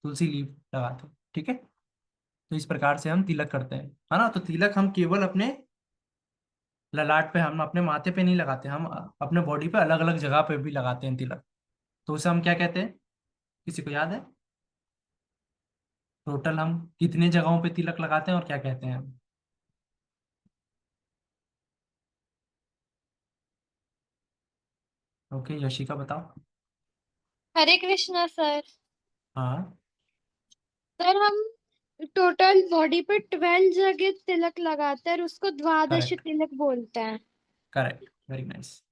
तुलसी लीफ लगाते हैं, ठीक है। तो इस प्रकार से हम तिलक करते हैं, है ना। तो तिलक हम केवल अपने ललाट पे, हम अपने माथे पे नहीं लगाते, हम अपने बॉडी पे अलग अलग जगह पे भी लगाते हैं तिलक। तो उसे हम क्या कहते हैं? किसी को याद है? टोटल हम कितने जगहों पे तिलक लगाते हैं और क्या कहते हैं हम? ओके, यशिका बताओ। हरे कृष्णा सर। हाँ, सर हम टोटल बॉडी पे 12 जगह तिलक लगाते हैं और उसको द्वादश करेक्ट, तिलक बोलते हैं। करेक्ट, वेरी नाइस,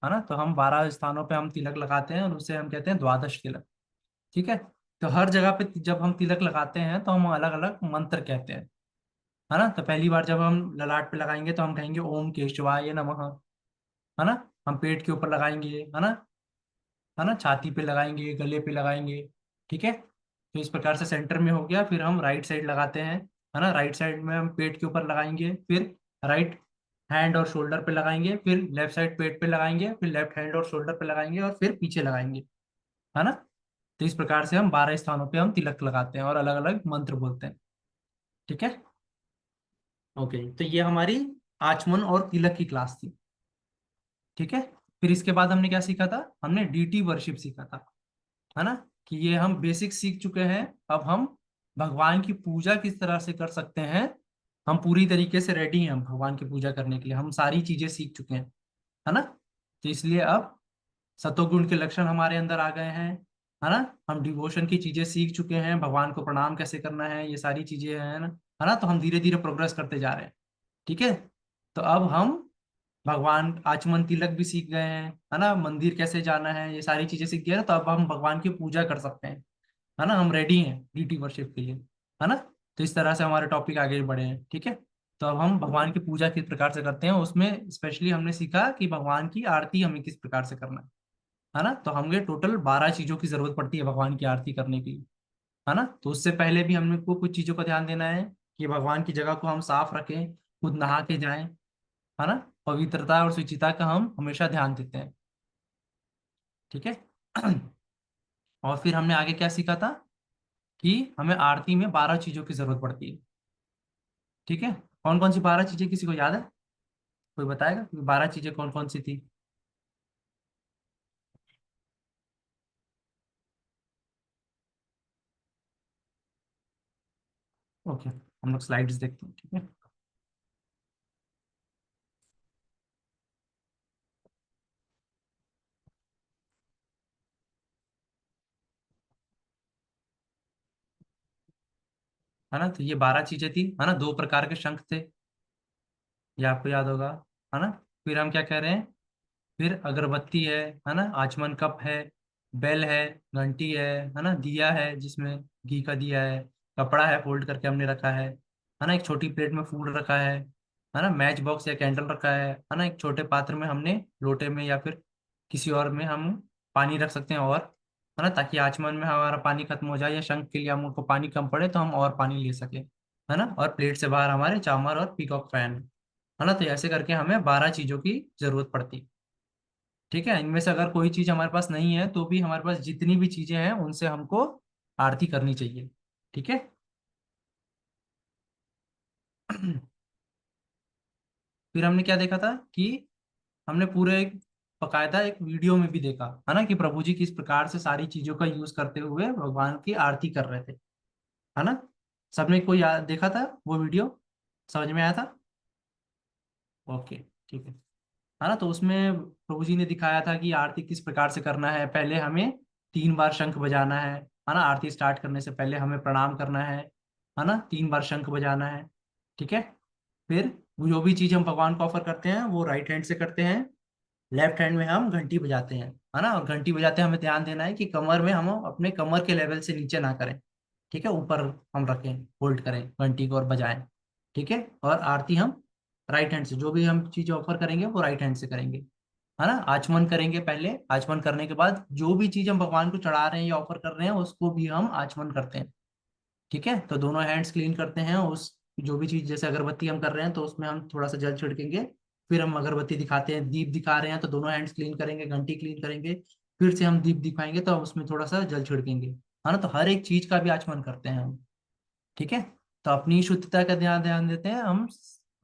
है ना। तो हम 12 स्थानों पे हम तिलक लगाते हैं, और उसे हम कहते हैं द्वादश तिलक, ठीक है। तो हर जगह पे जब हम तिलक लगाते हैं तो हम अलग अलग मंत्र कहते हैं, है ना। तो पहली बार जब हम ललाट पे लगाएंगे तो हम कहेंगे ओम केशवाय नमः, है ना। हम पेट के ऊपर लगाएंगे, है ना, छाती पे लगाएंगे, गले पे लगाएंगे, ठीक है। तो इस प्रकार से सेंटर में हो गया। फिर हम राइट साइड लगाते हैं, है ना। राइट साइड में हम पेट के ऊपर लगाएंगे, फिर राइट हैंड और शोल्डर पे लगाएंगे, फिर लेफ्ट साइड पेट पे लगाएंगे, फिर लेफ्ट हैंड और शोल्डर पे लगाएंगे, और फिर पीछे लगाएंगे, है ना। तो इस प्रकार से हम 12 स्थानों पे हम तिलक लगाते हैं और अलग अलग मंत्र बोलते हैं, ठीक है। ओके, तो ये हमारी आचमन और तिलक की क्लास थी, ठीक है। फिर इसके बाद हमने क्या सीखा था? हमने डीटी वर्शिप सीखा था, है ना। कि ये हम बेसिक सीख चुके हैं। अब हम भगवान की पूजा किस तरह से कर सकते हैं, हम पूरी तरीके से रेडी हैं। हम भगवान की पूजा करने के लिए हम सारी चीजें सीख चुके हैं, है ना। तो इसलिए अब सतोगुण के लक्षण हमारे अंदर आ गए हैं, है ना। हम डिवोशन की चीजें सीख चुके हैं, भगवान को प्रणाम कैसे करना है, ये सारी चीजें हैं ना, है ना। तो हम धीरे धीरे प्रोग्रेस करते जा रहे हैं, ठीक है। तो अब हम भगवान आचमन तिलक भी सीख गए हैं, है ना, मंदिर कैसे जाना है, ये सारी चीजें सीख गए ना। तो अब हम भगवान की पूजा कर सकते हैं, है ना। हम रेडी हैं डीटी वर्शिप के लिए, है ना। तो इस तरह से हमारे टॉपिक आगे बढ़े हैं, ठीक है। तो अब हम भगवान की पूजा किस प्रकार से करते हैं, उसमें स्पेशली हमने सीखा कि भगवान की आरती हमें किस प्रकार से करना है ना। तो हमें टोटल 12 चीजों की जरूरत पड़ती है भगवान की आरती करने के लिए, है ना। तो उससे पहले भी हमने को कुछ चीजों का ध्यान देना है कि भगवान की जगह को हम साफ रखें, खुद नहा के जाएं, है ना। पवित्रता और शुचिता का हम हमेशा ध्यान देते हैं, ठीक है। और फिर हमने आगे क्या सीखा था? कि हमें आरती में 12 चीजों की जरूरत पड़ती है, ठीक है। कौन कौन सी 12 चीजें, किसी को याद है? कोई बताएगा कि 12 चीजें कौन कौन सी थी? ओके, हम लोग स्लाइड्स देखते हैं, ठीक है। है ना। तो ये 12 चीजें थी, है ना। 2 प्रकार के शंख थे, ये आपको याद होगा, है ना। फिर हम क्या कह रहे हैं? फिर अगरबत्ती है ना, आचमन कप है, बेल घंटी है ना, दिया है जिसमें घी का दिया है, कपड़ा है फोल्ड करके हमने रखा है ना। एक छोटी प्लेट में फूल रखा है ना। मैच बॉक्स या कैंडल रखा है ना। एक छोटे पात्र में हमने, लोटे में या फिर किसी और में हम पानी रख सकते हैं, और है ना, ताकि आचमन में हमारा पानी खत्म हो जाए या शंख के लिए हमको पानी कम पड़े तो हम और पानी ले सके, है ना। और प्लेट से बाहर हमारे चामर और पीकॉक फैन है ना। तो ऐसे करके हमें 12 चीजों की जरूरत पड़ती, ठीक है। इनमें से अगर कोई चीज हमारे पास नहीं है तो भी हमारे पास जितनी भी चीजें हैं उनसे हमको आरती करनी चाहिए, ठीक है। फिर हमने क्या देखा था कि हमने पूरे एक बकायदा एक वीडियो में भी देखा है ना कि प्रभु जी किस प्रकार से सारी चीजों का यूज करते हुए भगवान की आरती कर रहे थे, है ना। सबने कोई याद देखा था वो वीडियो, समझ में आया था? ओके, ठीक है ना। तो उसमें प्रभु जी ने दिखाया था कि आरती किस प्रकार से करना है। पहले हमें 3 बार शंख बजाना है ना। आरती स्टार्ट करने से पहले हमें प्रणाम करना है ना। 3 बार शंख बजाना है, ठीक है। फिर वो जो भी चीज हम भगवान को ऑफर करते हैं वो राइट हैंड से करते हैं, लेफ्ट हैंड में हम घंटी बजाते हैं, है ना। और घंटी बजाते हमें ध्यान देना है कि कमर में हम अपने कमर के लेवल से नीचे ना करें, ठीक है। ऊपर हम रखें, होल्ड करें घंटी को और बजाएं, ठीक है। और आरती हम राइट हैंड से, जो भी हम चीज ऑफर करेंगे वो राइट हैंड से करेंगे, है ना। आचमन करेंगे पहले, आचमन करने के बाद जो भी चीज हम भगवान को चढ़ा रहे हैं या ऑफर कर रहे हैं उसको भी हम आचमन करते हैं, ठीक है। तो दोनों हैंड्स क्लीन करते हैं। उस जो भी चीज, जैसे अगरबत्ती हम कर रहे हैं तो उसमें हम थोड़ा सा जल छिड़केंगे, फिर हम अगरबत्ती दिखाते हैं, दीप दिखा रहे हैं तो दोनों हैंड्स क्लीन करेंगे, घंटी क्लीन करेंगे, फिर से हम दीप दिखाएंगे तो उसमें थोड़ा सा जल छिड़केंगे, है ना। तो हर एक चीज का भी आचमन करते हैं हम, ठीक है। तो अपनी शुद्धता का ध्यान ध्यान देते हैं हम,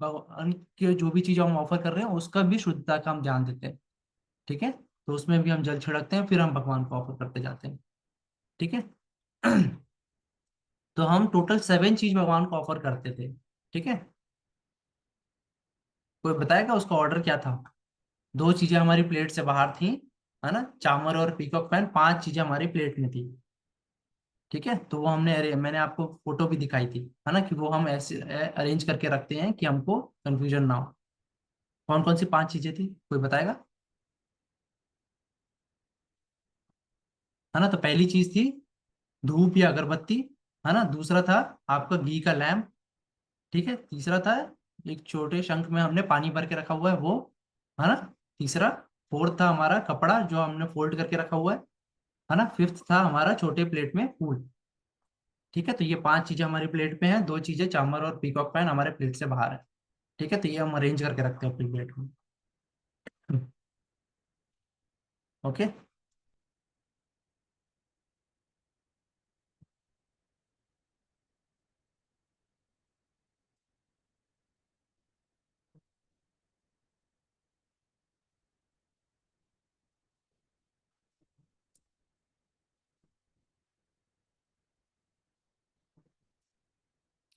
भगवान के जो भी चीज हम ऑफर कर रहे हैं उसका भी शुद्धता का हम ध्यान देते हैं, ठीक है। तो उसमें भी हम जल छिड़कते हैं, फिर हम भगवान को ऑफर करते जाते हैं, ठीक है। तो हम टोटल 7 चीज भगवान को ऑफर करते थे, ठीक है। कोई बताएगा उसका ऑर्डर क्या था? 2 चीजें हमारी प्लेट से बाहर थी, है ना, चामर और पीकॉक पैन। 5 चीजें हमारी प्लेट में थी, ठीक है। तो वो हमने अरे मैंने आपको फोटो भी दिखाई थी, है ना, कि वो हम ऐसे अरेंज करके रखते हैं कि हमको कंफ्यूजन ना हो। कौन कौन सी 5 चीजें थी, कोई बताएगा? है ना। तो पहली चीज थी धूप या अगरबत्ती, है ना। दूसरा था आपका घी का लैम्प, ठीक है। तीसरा था एक छोटे शंख में हमने पानी भर के रखा हुआ है वो, है ना। तीसरा, फोर्थ था हमारा कपड़ा जो हमने फोल्ड करके रखा हुआ है ना। फिफ्थ था हमारा छोटे प्लेट में फूल, ठीक है। तो ये 5 चीजें हमारी प्लेट पे हैं, 2 चीजें चामर और पीकॉक पैन हमारे प्लेट से बाहर है, ठीक है। तो ये हम अरेंज करके रखते हैं अपनी प्लेट में। ओके।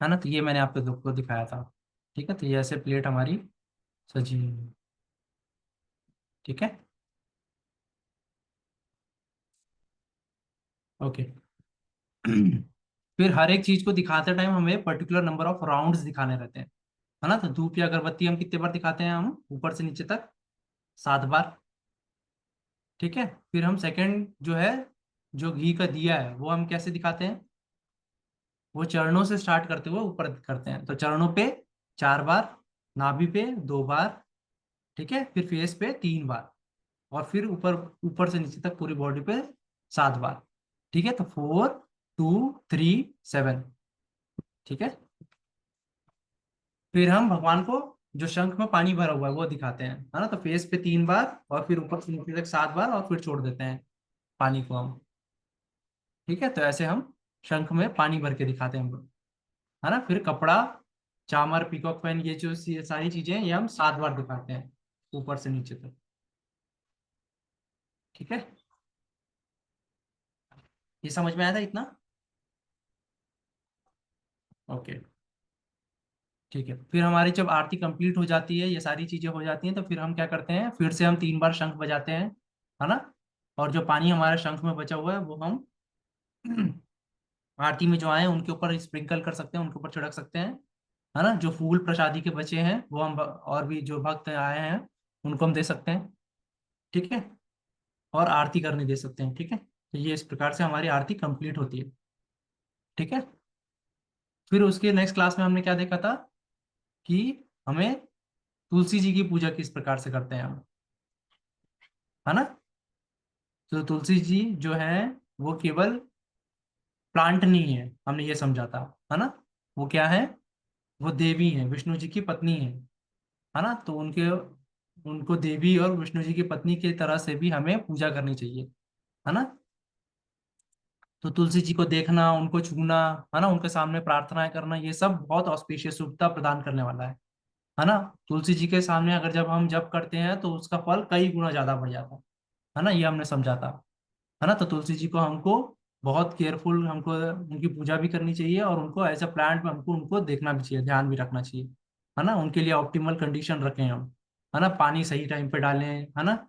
है ना। तो ये मैंने आपको दिखाया था, ठीक है। तो ये ऐसे प्लेट हमारी सजी हुई है, ठीक है। ओके। फिर हर एक चीज को दिखाते टाइम हमें पर्टिकुलर नंबर ऑफ राउंड्स दिखाने रहते हैं, है ना। तो धूप या अगरबत्ती हम कितने बार दिखाते हैं? हम ऊपर से नीचे तक 7 बार, ठीक है। फिर हम सेकंड जो है, जो घी का दिया है वो हम कैसे दिखाते हैं? वो चरणों से स्टार्ट करते हुए ऊपर करते हैं। तो चरणों पे 4 बार, नाभि पे 2 बार, ठीक है। फिर फेस पे 3 बार, और फिर ऊपर ऊपर से नीचे तक पूरी बॉडी पे 7 बार, ठीक है। तो 4, 2, 3, 7, ठीक है। फिर हम भगवान को जो शंख में पानी भरा हुआ है वो दिखाते हैं, है ना। तो फेस पे 3 बार और फिर ऊपर से नीचे तक 7 बार और फिर छोड़ देते हैं पानी को हम, ठीक है। तो ऐसे हम शंख में पानी भर के दिखाते हैं हम लोग, है ना। फिर कपड़ा, चामर, पीकॉक पेन, ये जो ये सारी चीजें ये हम 7 बार दिखाते हैं ऊपर से नीचे तक, ठीक है। ये समझ में आया था इतना? ओके, ठीक है। फिर हमारी जब आरती कंप्लीट हो जाती है, ये सारी चीजें हो जाती हैं, तो फिर हम क्या करते हैं? फिर से हम 3 बार शंख बजाते हैं, है ना। और जो पानी हमारे शंख में बचा हुआ है वो हम आरती में जो आए हैं उनके ऊपर स्प्रिंकल कर सकते हैं, उनके ऊपर छिड़क सकते हैं, है ना। जो फूल प्रसादी के बचे हैं वो हम और भी जो भक्त आए हैं उनको हम दे सकते हैं, ठीक है। और आरती करने दे सकते हैं, ठीक है। तो ये इस प्रकार से हमारी आरती कंप्लीट होती है, ठीक है। फिर उसके नेक्स्ट क्लास में हमने क्या देखा था कि हमें तुलसी जी की पूजा किस प्रकार से करते हैं हम, है ना। तो तुलसी जी जो है वो केवल प्लांट नहीं है, हमने ये समझा था, है ना। वो क्या है? वो देवी है, विष्णु जी की पत्नी है ना। तो उनके उनको देवी और विष्णु जी की पत्नी की तरह से भी हमें पूजा करनी चाहिए, है ना। तो तुलसी जी को देखना, उनको छूना, है ना, उनके सामने प्रार्थनाएं करना, ये सब बहुत ऑस्पिशियस शुभता प्रदान करने वाला है ना। तुलसी जी के सामने अगर जब हम जप करते हैं तो उसका फल कई गुना ज्यादा बढ़ जाता है ना, ये हमने समझा था, है ना। तो तुलसी जी को हमको बहुत केयरफुल, हमको उनकी पूजा भी करनी चाहिए, और उनको एज अ प्लांट में हमको उनको देखना भी चाहिए, ध्यान भी रखना चाहिए, है ना। उनके लिए ऑप्टिमल कंडीशन रखें हम, है ना, पानी सही टाइम पे डालें, है ना,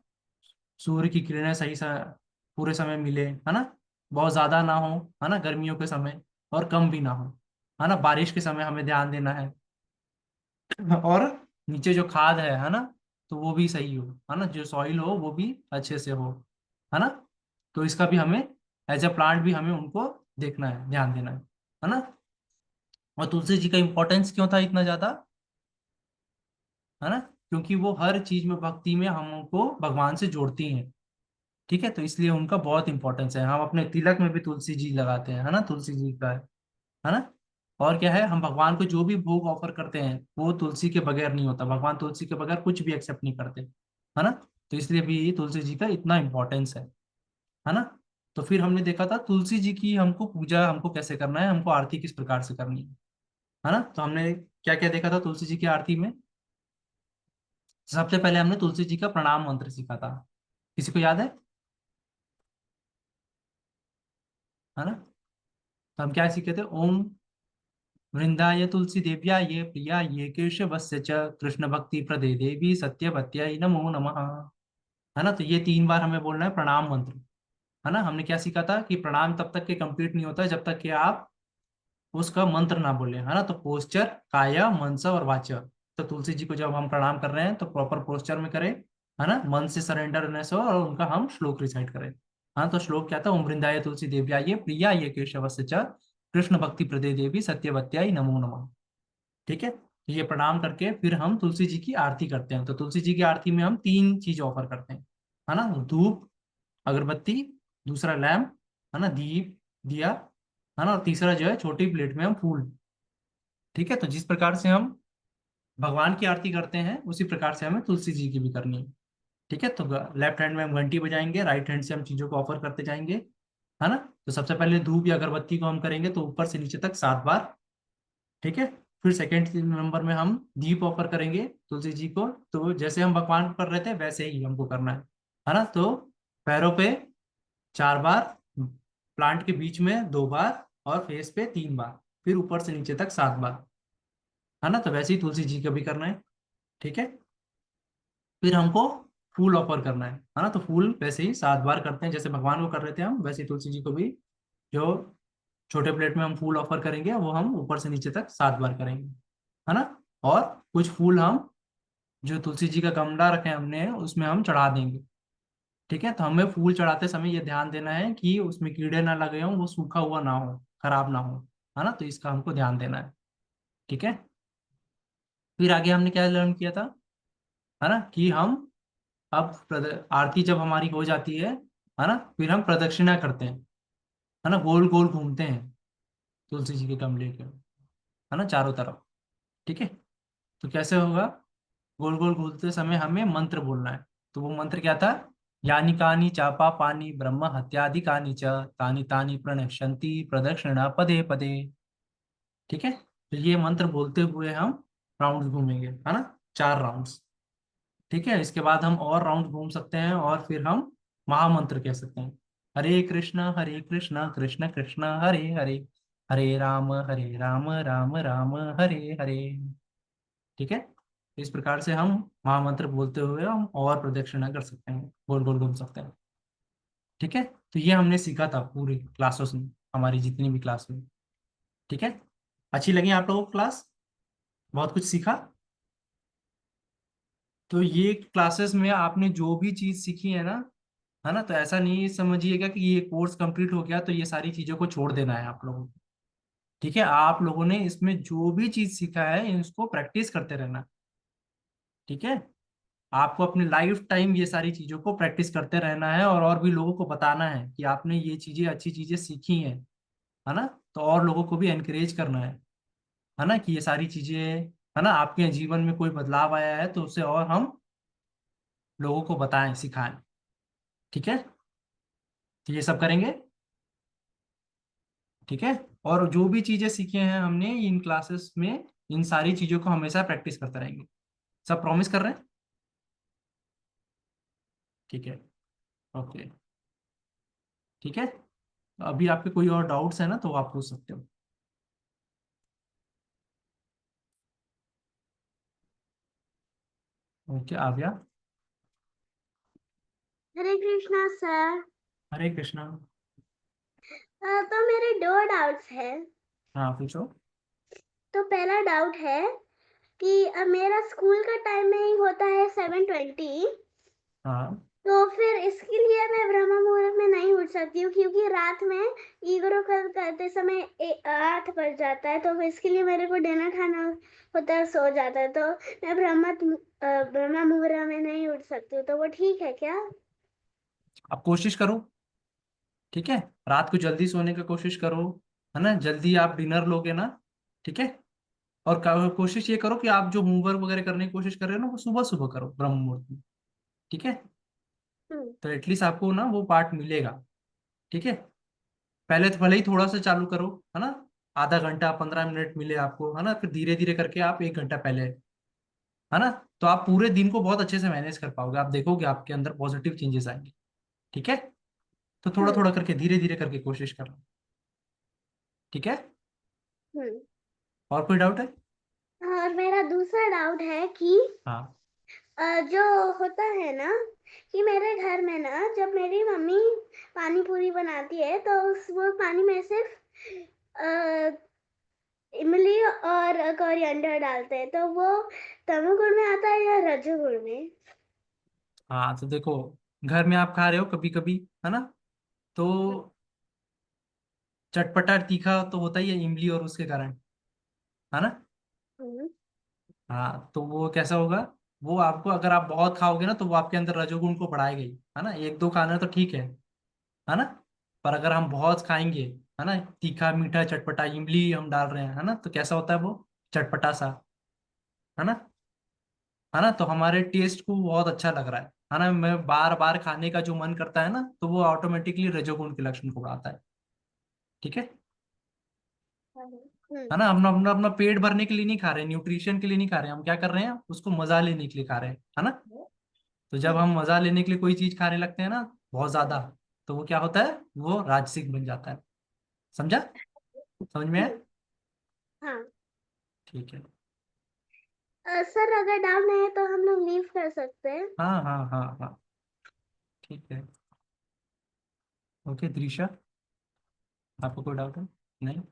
सूर्य की किरणें पूरे समय मिले, है ना, बहुत ज्यादा ना हो, है ना, गर्मियों के समय, और कम भी ना हो, है ना, बारिश के समय हमें ध्यान देना है। और नीचे जो खाद है ना, तो वो भी सही हो, है ना, जो सॉइल हो वो भी अच्छे से हो, है ना। तो इसका भी हमें एज ए प्लांट भी हमें उनको देखना है, ध्यान देना है ना। और तुलसी जी का इम्पोर्टेंस क्यों था इतना ज्यादा, है ना, क्योंकि वो हर चीज में, भक्ति में हमको भगवान से जोड़ती हैं। ठीक है, तो इसलिए उनका बहुत इंपॉर्टेंस है। हम अपने तिलक में भी तुलसी जी लगाते हैं, है ना, तुलसी जी का है ना। और क्या है, हम भगवान को जो भी भोग ऑफर करते हैं वो तुलसी के बगैर नहीं होता, भगवान तुलसी के बगैर कुछ भी एक्सेप्ट नहीं करते, है ना। तो इसलिए भी तुलसी जी का इतना इंपॉर्टेंस है ना। तो फिर हमने देखा था तुलसी जी की हमको पूजा हमको कैसे करना है, हमको आरती किस प्रकार से करनी है ना। तो हमने क्या क्या देखा था तुलसी जी की आरती में। सबसे पहले हमने तुलसी जी का प्रणाम मंत्र सीखा था, किसी को याद है ना। तो हम क्या सीखे थे, ओम वृंदाय तुलसी देव्या ये प्रिया ये केशवस्य च कृष्ण भक्ति प्रदे देवी सत्यवत्याय नमो नमः, है ना। तो ये 3 बार हमें बोलना है प्रणाम मंत्र, है ना। हमने क्या सीखा था कि प्रणाम तब तक के कंप्लीट नहीं होता है जब तक कि आप उसका मंत्र ना बोले, है ना। तो पोस्चर, काया, मनस और वाचा। तो तुलसी जी को जब हम प्रणाम कर रहे हैं तो प्रॉपर पोस्चर में करें, है ना, मन से सरेंडरनेस हो, और उनका हम श्लोक रिसाइट करें। हाँ, तो श्लोक क्या था, ओम वृंदाय तुलसी देव्या ये प्रिया ये केशवस्य च कृष्ण भक्ति प्रदे देवी सत्यवत्याय नमो नमः। ठीक है, तो ये प्रणाम करके फिर हम तुलसी जी की आरती करते हैं। तो तुलसी जी की आरती में हम 3 चीज ऑफर करते हैं, है ना, धूप, अगरबत्ती, दूसरा लैम्प, है ना, दीप, दिया, है ना, और तीसरा जो है छोटी प्लेट में हम फूल। ठीक है, तो जिस प्रकार से हम भगवान की आरती करते हैं उसी प्रकार से हमें तुलसी जी की भी करनी है। ठीक है, तो लेफ्ट हैंड में हम घंटी बजाएंगे, राइट हैंड से हम चीजों को ऑफर करते जाएंगे, है ना। तो सबसे पहले धूप या अगरबत्ती को हम करेंगे तो ऊपर से नीचे तक 7 बार। ठीक है, फिर सेकेंड नंबर में हम दीप ऑफर करेंगे तुलसी जी को, तो जैसे हम भगवान को कर रहे थे वैसे ही हमको करना है ना। तो पैरों पे 4 बार, प्लांट के बीच में 2 बार, और फेस पे 3 बार, फिर ऊपर से नीचे तक 7 बार, है ना। तो वैसे ही तुलसी जी का भी करना है। ठीक है, फिर हमको फूल ऑफर करना है ना। तो फूल वैसे ही 7 बार करते हैं, जैसे भगवान को कर रहे थे हम, वैसे ही तुलसी जी को भी जो छोटे प्लेट में हम फूल ऑफर करेंगे वो हम ऊपर से नीचे तक 7 बार करेंगे, है ना। और कुछ फूल हम जो तुलसी जी का गमला रखे हैं हमने उसमें हम चढ़ा देंगे। ठीक है, तो हमें फूल चढ़ाते समय ये ध्यान देना है कि उसमें कीड़े ना लगे हों, वो सूखा हुआ ना हो, खराब ना हो, है ना। तो इसका हमको ध्यान देना है। ठीक है, फिर आगे हमने क्या लर्न किया था, है ना, कि हम अब आरती जब हमारी हो जाती है ना, फिर हम प्रदक्षिणा करते हैं, है ना, गोल गोल घूमते हैं तुलसी जी के गमले के, है ना, चारों तरफ। ठीक है, तो कैसे होगा, गोल गोल घूमते समय हमें मंत्र बोलना है। तो वो मंत्र क्या था, यानी कानी चापा पानी ब्रह्म हत्यादि कानी च तानी तानी प्रणश्यंति प्रदक्षिणा पदे पदे। ठीक है, तो ये मंत्र बोलते हुए हम राउंड घूमेंगे, है ना, 4 राउंड्स। ठीक है, इसके बाद हम और राउंड घूम सकते हैं, और फिर हम महामंत्र कह सकते हैं, हरे कृष्णा कृष्ण कृष्ण हरे हरे, हरे राम राम राम हरे हरे। ठीक है, इस प्रकार से हम महामंत्र बोलते हुए हम और प्रदक्षिणा कर सकते हैं, गोल गोल घूम सकते हैं। ठीक है, तो ये हमने सीखा था पूरी क्लासों में, हमारी जितनी भी क्लास हुई। ठीक है, अच्छी लगी आप लोगों को क्लास, बहुत कुछ सीखा। तो ये क्लासेस में आपने जो भी चीज सीखी है ना, तो ऐसा नहीं समझिएगा कि ये कोर्स कंप्लीट हो गया तो ये सारी चीजों को छोड़ देना है आप लोगों को। ठीक है, आप लोगों ने इसमें जो भी चीज सीखा है इसको प्रैक्टिस करते रहना। ठीक है, आपको अपने लाइफ टाइम ये सारी चीजों को प्रैक्टिस करते रहना है, और भी लोगों को बताना है कि आपने ये चीजें, अच्छी चीजें सीखी हैं, है ना। तो और लोगों को भी एनकरेज करना है ना, कि ये सारी चीजें, है ना, आपके जीवन में कोई बदलाव आया है तो उसे और हम लोगों को बताएं, सिखाएं। ठीक है, तो ये सब करेंगे। ठीक है। और जो भी चीजें सीखे हैं हमने इन क्लासेस में, इन सारी चीजों को हमेशा प्रैक्टिस करते रहेंगे। सब प्रॉमिस कर रहे हैं? ठीक है। ओके। ठीक है। अभी आपके कोई और डाउट्स है ना तो आप पूछ सकते हो। ओके आव्या। हरे कृष्णा सर। हरे कृष्णा। तो मेरे दो डाउट्स है। हाँ पूछो। तो पहला डाउट है कि मेरा स्कूल का टाइमिंग होता है 7:20। हाँ तो फिर इसके लिए मैं ब्रह्म मुहूर्त में नहीं उठ सकती हूँ, क्योंकि रात में ईगरो करते समय 8 बज जाता है, तो इसके लिए मेरे को डिनर खाना होता है, सो जाता है, तो मैं ब्रह्म मुहूर्त में नहीं उठ सकती हूँ। तो वो ठीक है क्या? आप कोशिश करो। ठीक है। रात को जल्दी सोने का कोशिश करो, है ना, जल्दी आप डिनर लोगे ना। ठीक है। और कोशिश ये करो कि आप जो होमवर्क वगैरह करने की कोशिश कर रहे हो ना वो सुबह सुबह करो ब्रह्म मुहूर्त में। ठीक है। हम्म। तो एटलीस्ट आपको ना वो पार्ट मिलेगा। ठीक है। पहले तो भले ही थोड़ा सा चालू करो, है ना, आधा घंटा 15 मिनट मिले आपको, है ना, फिर धीरे धीरे करके आप 1 घंटा पहले, है ना, तो आप पूरे दिन को बहुत अच्छे से मैनेज कर पाओगे, आप देखोगे आपके अंदर पॉजिटिव चेंजेस आएंगे। ठीक है। तो थोड़ा हम्म। थोड़ा करके धीरे धीरे करके कोशिश करना। ठीक है। हम्म। और कोई डाउट है? और मेरा दूसरा डाउट है कि हाँ जो होता है ना कि मेरे घर में ना, जब मेरी मम्मी पानी पूरी बनाती है तो वो पानी में सिर्फ इमली और कोरिएंडर डालते हैं, तो वो तमोगुण में आता है या रजोगुण में? हाँ। तो देखो, घर में आप खा रहे हो कभी कभी, है ना, तो चटपटा तीखा तो होता ही है इमली और उसके कारण, है ना। हम्म। हाँ तो वो कैसा होगा, वो आपको अगर आप बहुत खाओगे ना तो वो आपके अंदर रजोगुण को बढ़ाएगा ही, है ना, एक दो खाना तो ठीक है ना। पर अगर हम बहुत खाएंगे, है ना, तीखा मीठा चटपटा इमली हम डाल रहे हैं, है ना, तो कैसा होता है वो चटपटा सा, है ना, है ना, तो हमारे टेस्ट को बहुत अच्छा लग रहा है ना, मैं बार बार खाने का जो मन करता है ना, तो वो ऑटोमेटिकली रजोगुण के लक्षण को बढ़ाता है। ठीक है। हम्म। है ना, हम अपना अपना पेट भरने के लिए नहीं खा रहे, न्यूट्रिशन के लिए नहीं खा रहे, हम क्या कर रहे हैं, उसको मजा लेने के लिए खा रहे हैं, है ना। तो जब हम मजा लेने के लिए कोई चीज खाने लगते हैं ना बहुत ज्यादा, तो वो क्या होता है, वो राजसिक बन जाता है। समझा? समझ में आया? हम्म। हाँ। ठीक है। सर अगर डाउट नहीं है तो हम लोग लीव कर सकते हैं। हाँ हाँ हाँ हाँ। ठीक है। ओके त्रिशा, आपको कोई डाउट है? नहीं।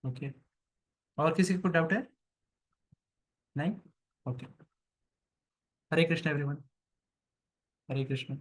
ओके। और किसी को डाउट है? नहीं। ओके। हरे कृष्ण एवरीवन। हरे कृष्ण।